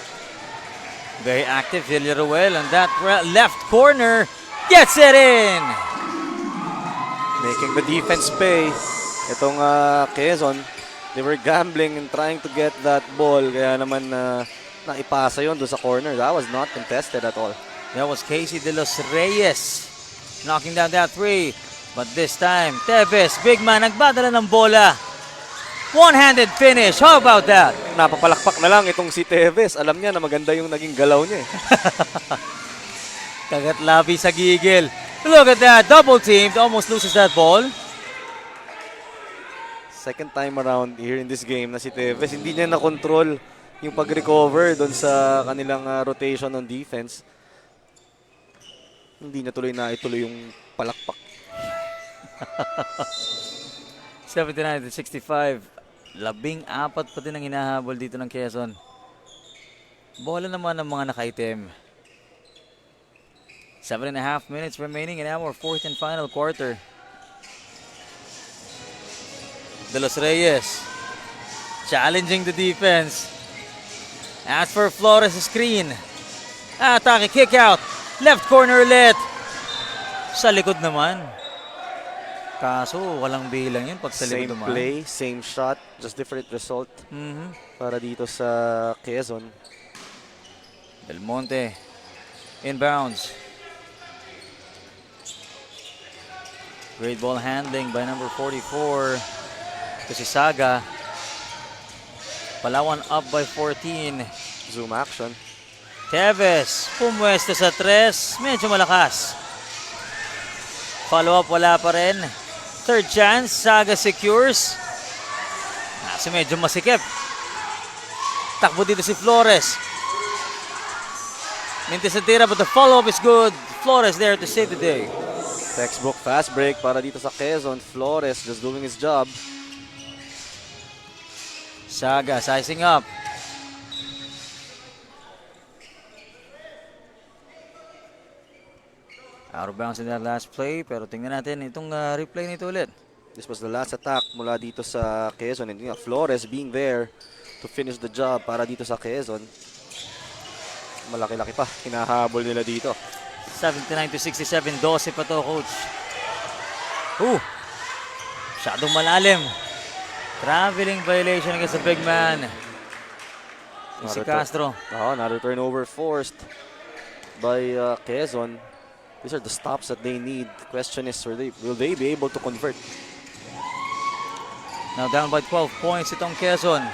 Very active Villaruel on that left corner. Gets it in! Making the defense pay. Itong Quezon, they were gambling and trying to get that ball. Kaya naman naipasa yun doon sa corner. That was not contested at all. That was Casey De Los Reyes knocking down that three. But this time, Teves, big man, nagbadala ng bola. One-handed finish. How about that? Napapalakpak na lang itong si Teves. Alam niya na maganda yung naging galaw niya. Kagat labi sa gigil. Look at that, double teamed, almost loses that ball. Second time around here in this game na si Tevez, hindi niya na-control yung pag-recover doon sa kanilang rotation on defense. Hindi na ituloy yung palakpak. 79-65. 14 pa din ang hinahabol dito ng Quezon. Bola naman ng mga nakaitim. 7.5 minutes remaining in our fourth and final quarter. De Los Reyes challenging the defense. As for Flores' screen. Atake, kick out. Left corner ulit. Sa likod naman. Kaso walang bilang yun pag sa likod Same naman. play, same shot, just different result para dito sa Quezon. Del Monte inbounds. Great ball handling by number 44. To si Saga. Palawan up by 14. Zoom action. Tevez pumwesto sa 3. Medyo malakas. Follow up, wala pa rin. Third chance, Saga secures. Kasi medyo masikip. Takbo dito si Flores. Mintis na tira, but the follow-up is good. Flores there to save the day. Textbook fast break para dito sa Quezon. Flores just doing his job. Saga sizing up. Out of bounds in that last play, pero tingnan natin itong replay nito ulit. This was the last attack mula dito sa Quezon. And Flores being there to finish the job para dito sa Quezon. Malaki-laki pa. Hinahabol nila dito. 79-67, 12 pa to, coach. Masyadong malalim. Traveling violation against the big man. Si Castro. Another turnover forced by Quezon. These are the stops that they need. The question is, will they be able to convert? Now down by 12 points itong Quezon.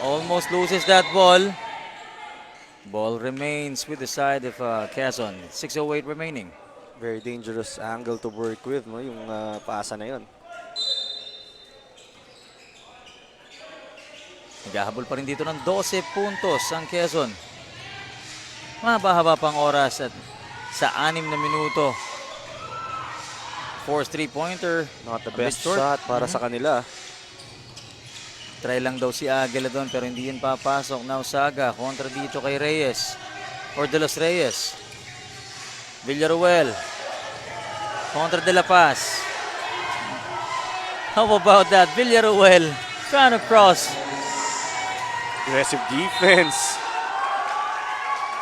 Almost loses that ball. Ball remains with the side of Quezon. 6:08 remaining. Very dangerous angle to work with, no? Yung pasa na yun. Naghahabol pa rin dito ng 12 puntos ang Quezon. Mahaba-haba pang oras at sa 6 na minuto. Force 3-pointer. Not the A bit best short. shot para sa kanila. Try lang daw si Aguila doon pero hindi yan papasok. Now Saga kontra dito kay Reyes. Or De Los Reyes. Villaruel. Kontra De La Paz. How about that? Villaruel trying to cross. Aggressive defense.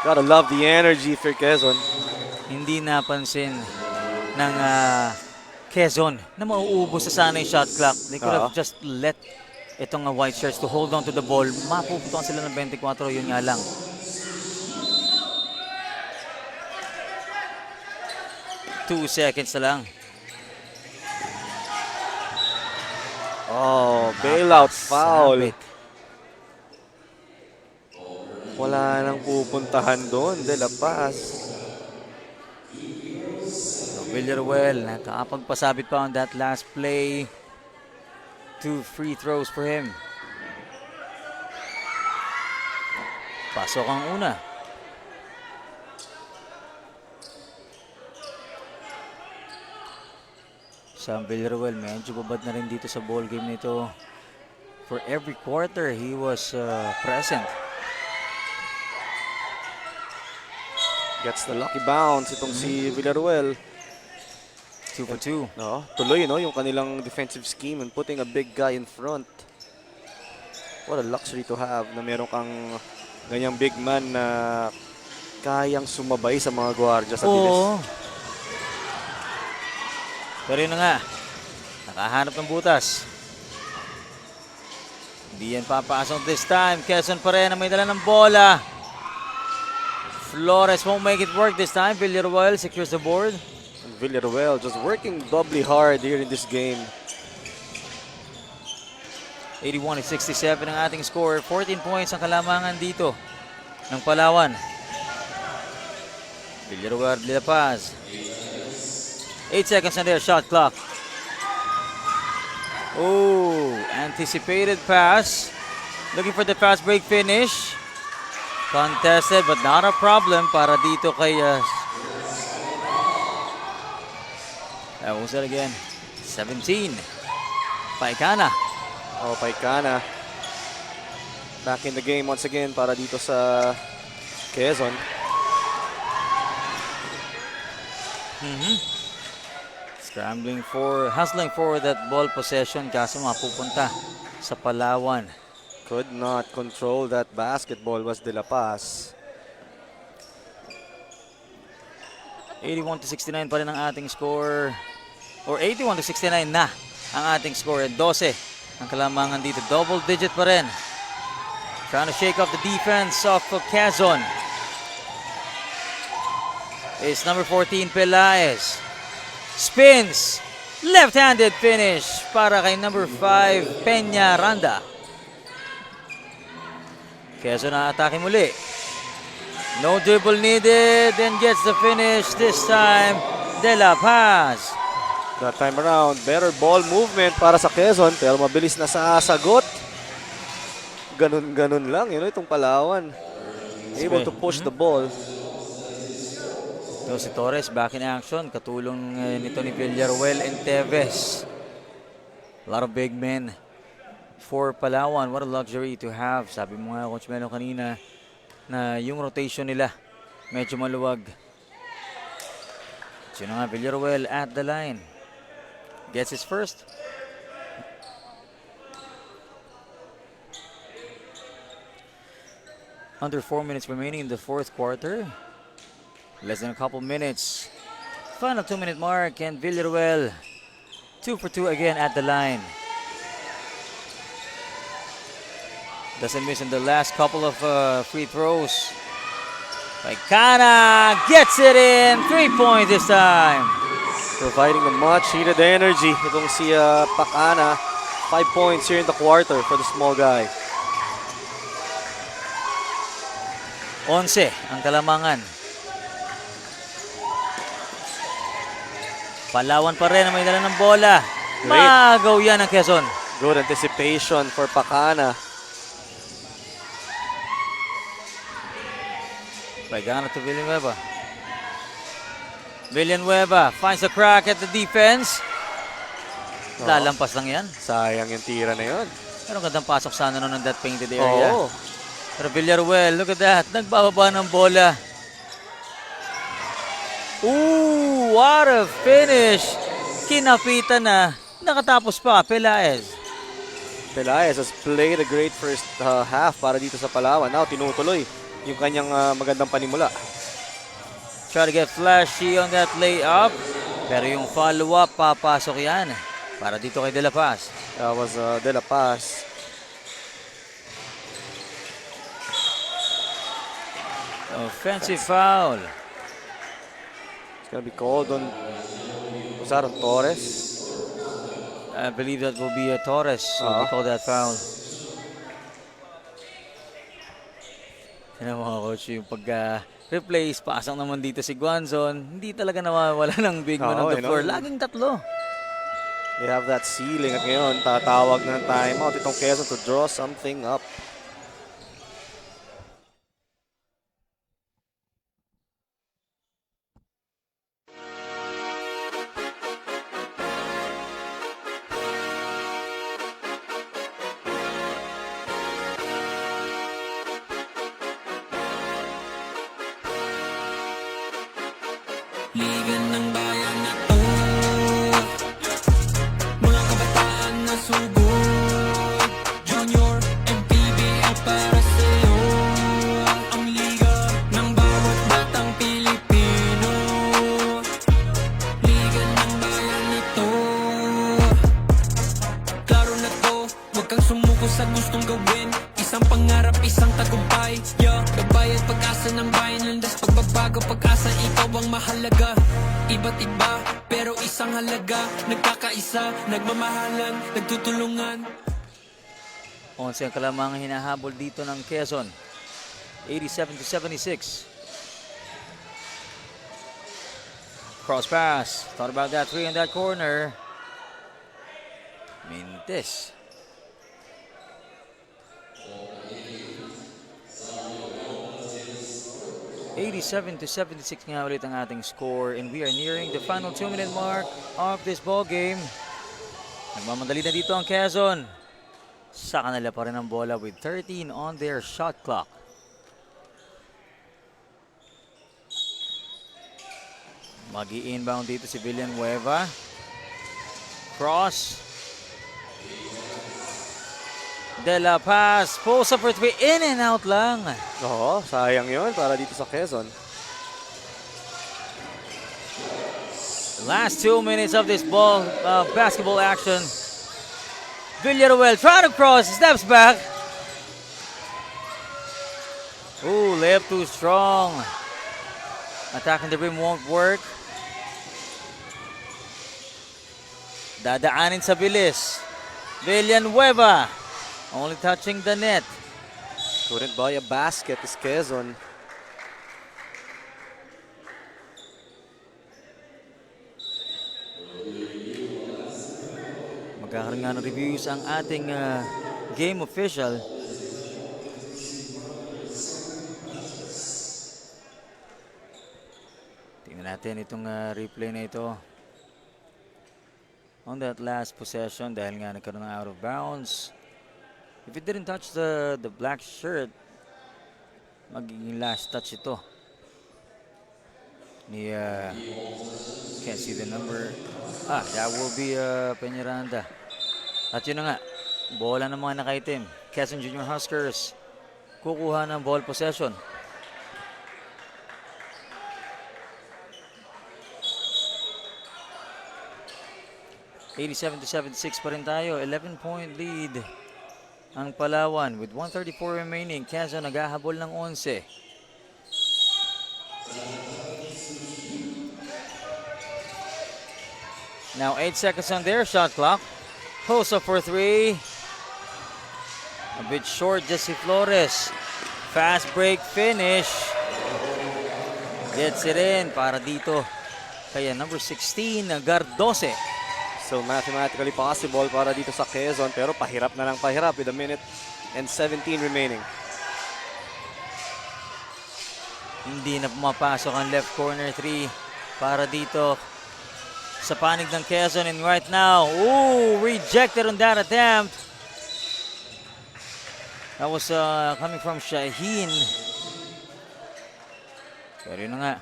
Gotta love the energy for Quezon. Hindi napansin ng Quezon na mauubos sa sana yung shot clock. They could have just let itong white shirts to hold on to the ball. Mapuputuan sila ng 24, yun nga lang. Two seconds na lang. Bailout foul. Sabit. Wala nang pupuntahan doon, De La Paz. Villaruel, nakapagpasabit pa on that last play. 2 free throws for him. Pasok ang una. Sam Villaruel, medyo babad na rin dito sa ball game nito. For every quarter, he was present. Gets the lucky bounce itong si Villaruel. 2 for 2. Tuloy yung kanilang defensive scheme and putting a big guy in front. What a luxury to have na meron kang ganyang big man na kayang sumabay sa mga gwardiya sa bilis. Oo. Pero yun na nga, nakahanap ng butas. Hindi yan papasok this time. Quezon pa rin na may dala ng bola. Flores won't make it work this time. Villaruel secures the board. And Villaruel just working doubly hard here in this game. 81-67 ang ating score. 14 points ang kalamangan dito ng Palawan. Villaruel, De La Paz. 8 seconds on their shot clock. Oh, anticipated pass. Looking for the fast break finish. Contested but not a problem para dito kay we'll say it again. 17. Paikana. Oh, Paikana. Back in the game once again para dito sa Quezon. Hustling for that ball possession kaso mapupunta sa Palawan. Could not control that basketball was De La Paz. 81-69 pa rin ang ating score. Or 81-69 na ang ating score. 12 ang kalamangan dito. Double digit pa rin. Trying to shake off the defense of Quezon. It's number 14, Pelaez. Spins. Left-handed finish para kay number 5, Peña Randa. Quezon na atake muli. No dribble needed and gets the finish this time. De La Paz. That time around, better ball movement para sa Quezon pero mabilis na sasagot. Ganun-ganun lang, itong Palawan. Able to push the ball. So si Torres back in action. Katulong nito ni Villaruel and Teves. A lot of big men for Palawan. What a luxury to have. Sabi mo nga, Coach Melo, kanina na yung rotation nila medyo maluwag. So na nga, Villaruel at the line. Gets his first. Under 4 minutes remaining in the fourth quarter. Less than a couple minutes. Final 2-minute mark and Villaruel 2 for 2 again at the line. Doesn't miss in the last couple of free throws. Paikana gets it in. 3-point this time. Providing a much needed energy. Itong si Pakana. 5 points here in the quarter for the small guy. 11 ang kalamangan. Palawan pa rin ang may dala ng bola. Magaw yan ang Quezon. Good anticipation for Pakana. Paigana to Villanueva. Villanueva finds a crack at the defense. Lalampas lang yan. Sayang yung tira na yun. Pero gandang pasok sana nun ng that painted area. Oo. Pero Villaruel, look at that. Nagbababa ng bola. Ooh, what a finish. Kinapitan na. Nakatapos pa, Pelaez. Pelaez has played a great first half para dito sa Palawan. Now, tinutuloy yung kanyang magandang panimula. Try to get flashy on that layup. Pero yung follow-up, papasok yan. Para dito kay De La Paz. That was De La Paz. Offensive foul. It's gonna be called on Aaron Torres. I believe that will be Torres. So we call that foul. Yan mga coach, yung pag-replace, pasang naman dito si Guanzon. Hindi talaga nawawala ng big man on the floor. Laging tatlo. They have that ceiling at ngayon tatawag ng timeout itong Quezon to draw something up. Liga ng bayan na to. Mga kabataan na sugod. Junior and PBL para sa'yo. Ang liga ng bawat batang Pilipino. Liga ng bayan na to. Klaro na to, huwag kang sumuko sa gustong gawin. Isang pangarap, isang tagumpay. Kabayad pag-asa ng bayan. Landas pagbabago, pag-asa, ikaw ang mahalaga. Iba't iba, pero isang halaga. Nagkakaisa, nagmamahalan, nagtutulungan. 11 ang kalamangan hinahabol dito ng Quezon. 87-76. Cross pass. Thought about that three in that corner. Mintes. $87-76 nga ulit ang ating score, and we are nearing the final 2-minute mark of this ball game. Nagmamadali na dito ang Quezon. Sa kanila pa rin ang bola with 13 on their shot clock. Mag-i-inbound dito si Villanueva. Cross. De La Paz. Pulls up for three. In and out lang. Oo, sayang yun para dito sa Quezon. Last 2 minutes of this basketball action. Villaruel trying to cross, steps back. Ooh, layup too strong. Attacking the rim won't work. Dadaanin sa bilis. Villanueva only touching the net. Couldn't buy a basket is Quezon. Magkakaroon nga ng reviews ang ating game official. Tingnan natin itong replay na ito. On that last possession, dahil nga nagkaroon ng out of bounds. If it didn't touch the black shirt, magiging last touch ito. Can't see the number. That will be Peñaranda. At yun na nga, bola ng mga nakaitim. Quezon Junior Huskers kukuha ng ball possession. $87-76 pa rin tayo. 11-point lead ang Palawan with 1:34 remaining. Quezon naghahabol ng 11. Now 8 seconds on their shot clock. Post up for three. A bit short, Jesse Flores. Fast break finish. Gets it in para dito. Kaya number 16, Gardose. So mathematically possible para dito sa Quezon, pero pahirap na lang pahirap with a minute and 17 remaining. Hindi na pumapasok ang left corner 3 para dito sa panig ng Quezon, and right now, rejected on that attempt. That was coming from Shaheen. Pero yun na nga,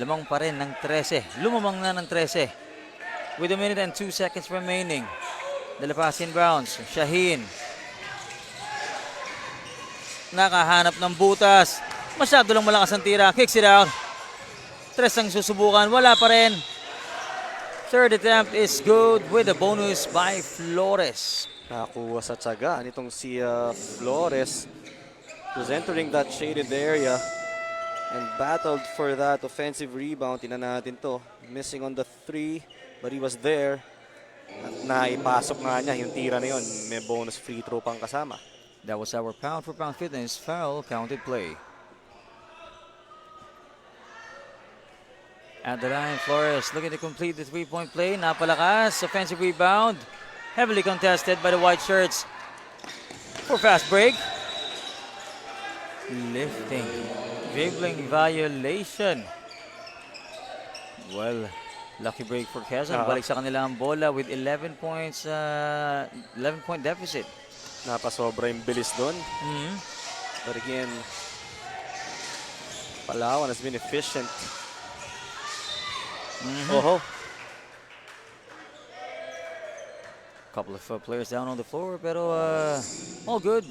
lamang pa rin ng 13. Lumamang na ng 13. With a minute and 2 seconds remaining. De La Paz inbounds. Shaheen. Nakahanap ng butas. Masyado lang malakas ang tira. Kicks it out. 3 ang susubukan. Wala pa rin. Third attempt is good with a bonus by Flores. Nakakuha sa tsaga nitong si Flores. Was entering that shaded area and battled for that offensive rebound. Tingnan natin to. Missing on the 3, but he was there. At naipasok nga niya yung tira na yun. May bonus free throw pang kasama. That was our pound-for-pound fitness foul counted play. At the line, Flores looking to complete the three-point play. Napalakas, offensive rebound. Heavily contested by the white shirts. For fast break. Lifting. Dribbling violation. Well, lucky break for Quezon. Balik sa kanila ang bola with 11 points, 11-point deficit. Napasobra yung bilis doon. But again, Palawan has been efficient. Couple of players down on the floor, pero all good.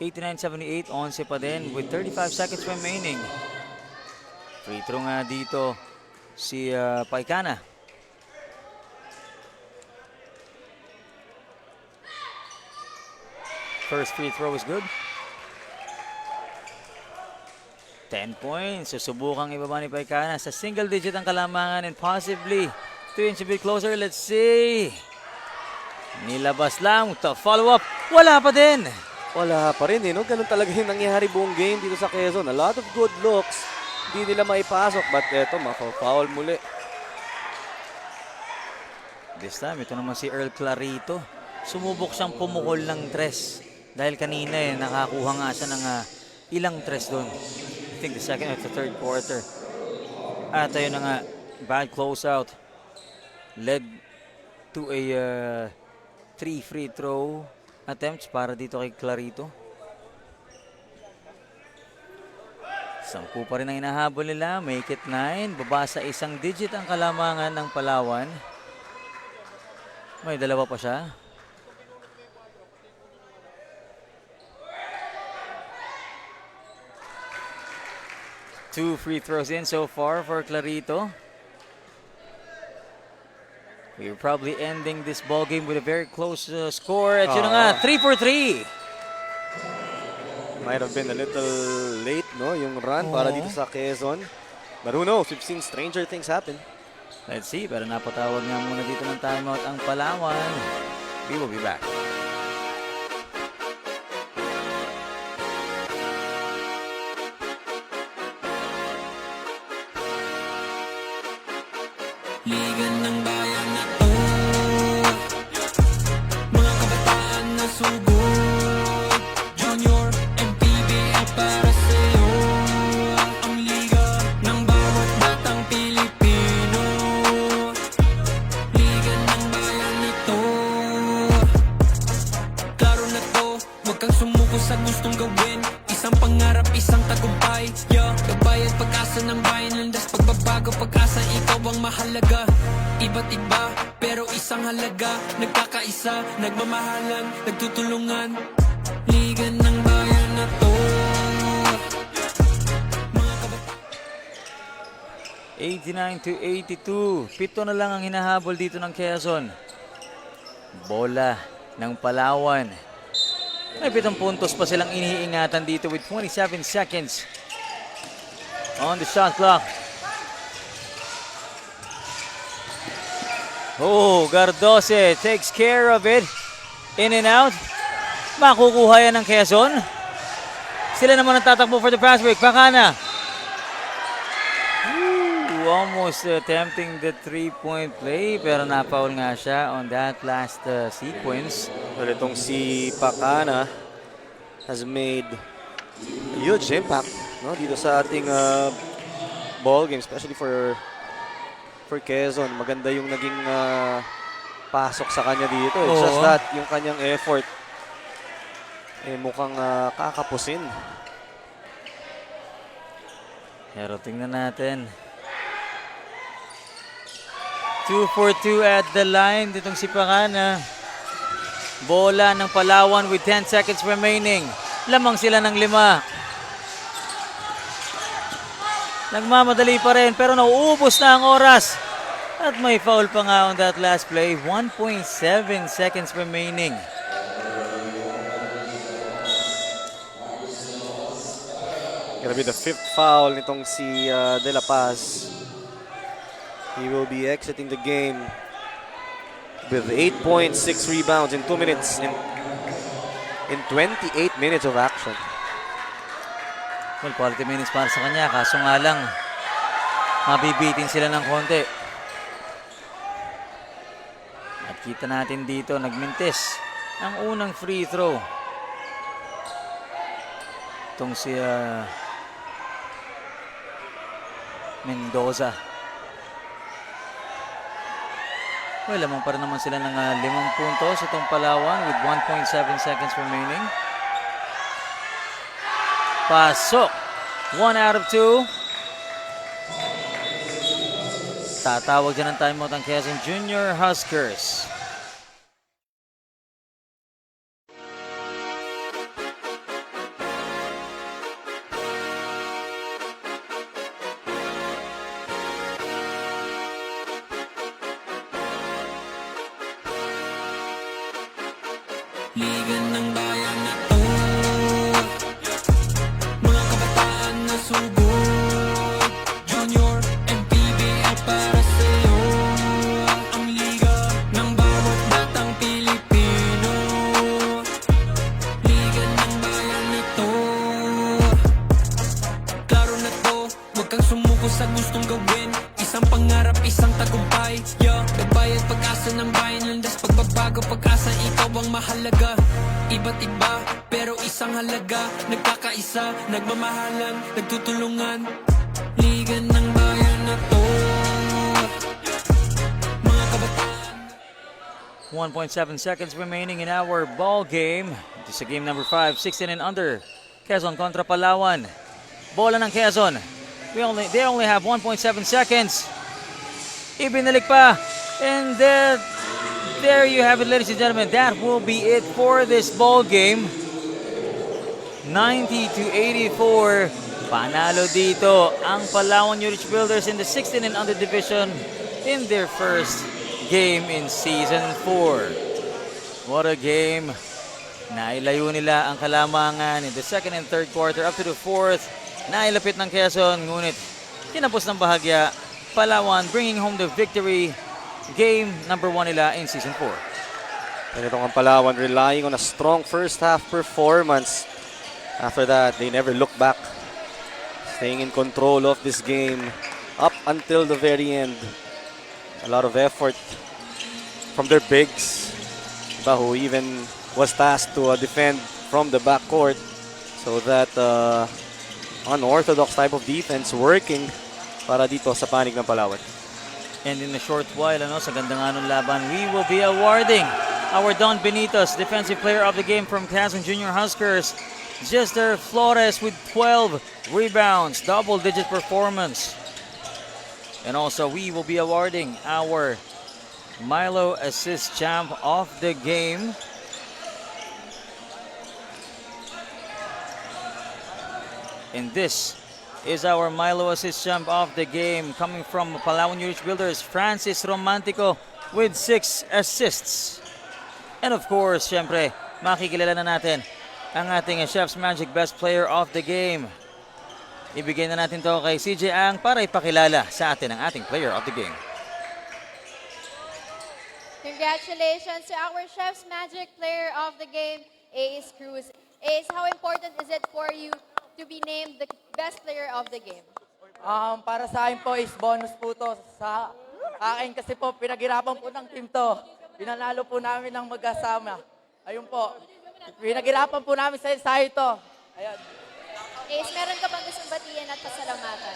89-78, 11 pa din with 35 seconds remaining. Free throw nga dito si Paikana. First free throw is good. 10 points. Susubukang ibaba ni Paikana sa single digit ang kalamangan and possibly 3 inch a bit closer. Let's see. Nilabas lang to follow up. Wala pa din. Wala pa rin no? Ganun talaga yung nangyari buong game dito sa Quezon. A lot of good looks, di nila maipasok. But eto, maka-foul muli. This time, ito naman si Earl Clarito. Sumubok siyang pumukol ng tres. Dahil kanina nakakuha nga siya ng ilang tres doon. I think the second or the third quarter. At ayun na nga, bad closeout. Led to a 3 free throw attempts para dito kay Clarito. 10 pa rin ang hinahabol nila. Make it 9. Baba sa isang digit ang kalamangan ng Palawan. May dalawa pa siya. Two free throws in so far for Clarito. We're probably ending this ball game with a very close score. At yun na nga, 3 for 3. Might have been a little late, no? Yung run para dito sa Quezon. But who knows? We've seen stranger things happen. Let's see, pero napatawag nga muna dito ng timeout ang Palawan. We will be back. Liga ng bayan na to, mga kabataan na sugod, Junior MPBL para sa'yo. Ang liga ng bawat batang Pilipino, liga ng bayan na to. Klaro na to, huwag kang sumuko sa gustong gawin. Isang pangarap, isang tagumpay, yeah. Gabay at pag-asa ng bayan, landas pagbabago, pag-asa, ikaw ang mahalaga. Iba't iba, pero isang halaga. Nagkakaisa, nagmamahalan, nagtutulungan. Liga ng bayan na to. 89-82. 7 na lang ang hinahabol dito ng Quezon. Bola ng Palawan. May 7 puntos pa silang iniingatan dito with 27 seconds on the shot clock. Oh, Gardose takes care of it. In and out. Makukuha yan ng Quezon. Sila naman ang tatakbo for the fast break. Pakana. Almost attempting the 3-point play pero napaul nga siya on that last sequence. Pero itong si Pakana has made a huge impact, no, dito sa ating ball game, especially for Quezon. Maganda yung naging pasok sa kanya dito. It's just that yung kanyang effort mukhang kakapusin. Pero tingnan natin. 2 for 2 at the line. Ditong si Pakana. Bola ng Palawan with 10 seconds remaining. Lamang sila ng 5. Nagmamadali pa rin pero nauubos na ang oras. At may foul pa nga on that last play. 1.7 seconds remaining. Gonna be the 5th foul nitong si De La Paz. He will be exiting the game with 8.6 rebounds in 2 minutes in 28 minutes of action. Well, quality minutes para sa kanya. Kaso nga lang, mabibitin sila ng konti. At kita natin dito, nagmintis ang unang free throw. Itong si Mendoza. Well, lamang pa rin naman sila ng 5 puntos itong Palawan with 1.7 seconds remaining. Pasok. 1 out of 2. Tatawag dyan ng timeout ang Quezon Junior Huskers. Liga ng bayan na to, mga kabataan na sugod, Junior MPBL para sa'yo. Ang liga ng bawat batang Pilipino, liga ng bayan na to. Klaro na to, huwag kang magbabago pag-asa, ikaw ang mahalaga. Iba't iba, pero isang halaga. Nagkakaisa, nagmamahalan, nagtutulungan. Liga ng bayan na to. Mga kabataan. 1.7 seconds remaining in our ball game. Ito sa game number 5, 16 and under. Quezon kontra Palawan. Bola ng Quezon. They only have 1.7 seconds. Ibinalik pa. And there you have it, ladies and gentlemen. That will be it for this ball game. 90-84. Panalo dito ang Palawan New Rich Builders in the 16 and under division in their first game in Season 4. What a game. Nailayo nila ang kalamangan in the second and third quarter up to the fourth. Nailapit ng Quezon, ngunit kinapos ng bahagya. Palawan bringing home the victory. Game number 1 nila in Season 4. And itong ang Palawan relying on a strong first half performance. After that, they never looked back. Staying in control of this game up until the very end. A lot of effort from their bigs. Who even was tasked to defend from the backcourt. So that unorthodox type of defense working para dito sa panig ng Palawan. And in a short while, sa ganda nga ng laban, we will be awarding our Don Benitez Defensive Player of the Game from Quezon Junior Huskers. Jester Flores with 12 rebounds, double-digit performance. And also, we will be awarding our Milo Assist Champ of the Game. And this is our Milo Assist Champ of the Game coming from Palawan New Rich Builders, Francis Romantico with 6 assists. And of course, syempre, makikilala na natin ang ating Chef's Magic Best Player of the Game. Ibigay na natin to kay CJ Ang para ipakilala sa atin ang ating Player of the Game. Congratulations to our Chef's Magic Player of the Game, Ace Cruz. Ace, how important is it for you to be named the best player of the game? Para sa akin po is bonus po to. Sa akin kasi po, pinaghirapan po ng team to. Pinanalo po namin ng mag-asama. Ayun po. Pinaghirapan po namin sa ensayo to. Ayun. Ace, meron ka bang gustong batiin at pasalamatan?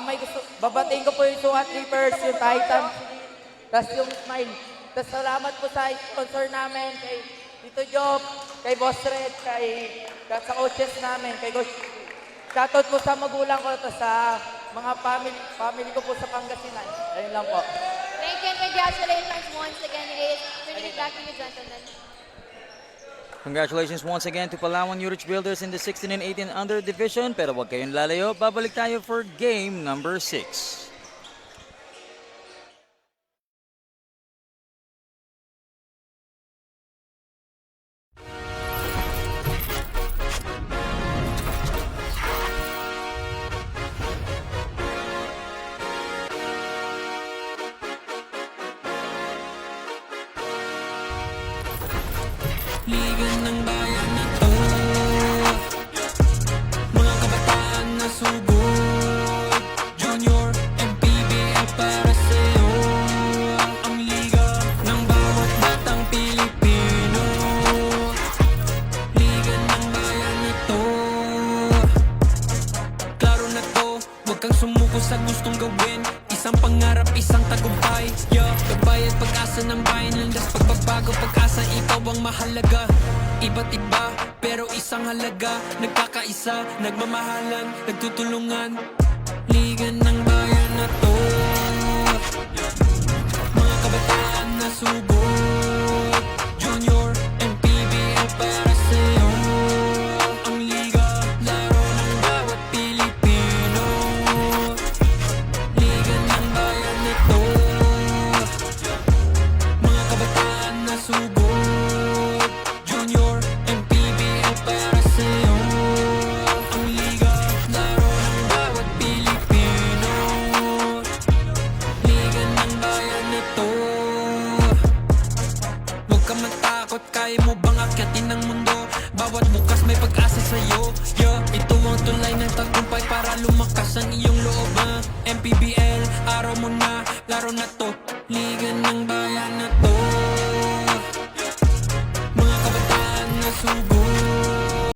May gusto, babatiin ko po yung Suat Reapers, yung Titan, tapos yung Smile. Tapos salamat po sa sponsor namin, kay Tito Job, kay Boss Red, sa coaches namin, kay Coach. Shoutout po sa magulang ko, to sa mga family ko po sa Pangasinan. Ayun lang po. Thank you and congratulations once again, Ace. Turning it back to you, gentlemen. Congratulations once again to Palawan New Rich Builders in the 16 and 18 under division. Pero huwag kayong lalayo, babalik tayo for game number 6. Liga ng bayan na to. Mga kabataan na sugod. Junior and PBL para sa'yo. Ang liga ng bawat batang Pilipino. Liga ng bayan na to. Klaro na to, huwag kang sumuko sa gustong gawin. Isang pangarap, isang tagumpay. Gabay at pag-asa ng bayan. Landas pagbabago, pag-asa, ikaw ang mahalaga. Iba't iba, pero isang halaga. Nagkakaisa, nagmamahalan, nagtutulungan. Liga ng bayan na to. Mga kabataan na sugod. Junior and PBL para sa'yo. Ang liga, laro ng bawat Pilipino. Liga ng bayan na to. Mga kabataan na sugod. Junior and PBL para sa'yo. Ang liga, laro ng bawat Pilipino. Liga ng bayan na to. Huwag ka matakot, kaya mo bang akyatin ng mundo? Bawat bukas may pag-asa sa'yo. Ito ang tulay ng tagumpay para lumakas ang iyong loob. MPBL, araw mo na, laro na to. Liga ng bayan na to.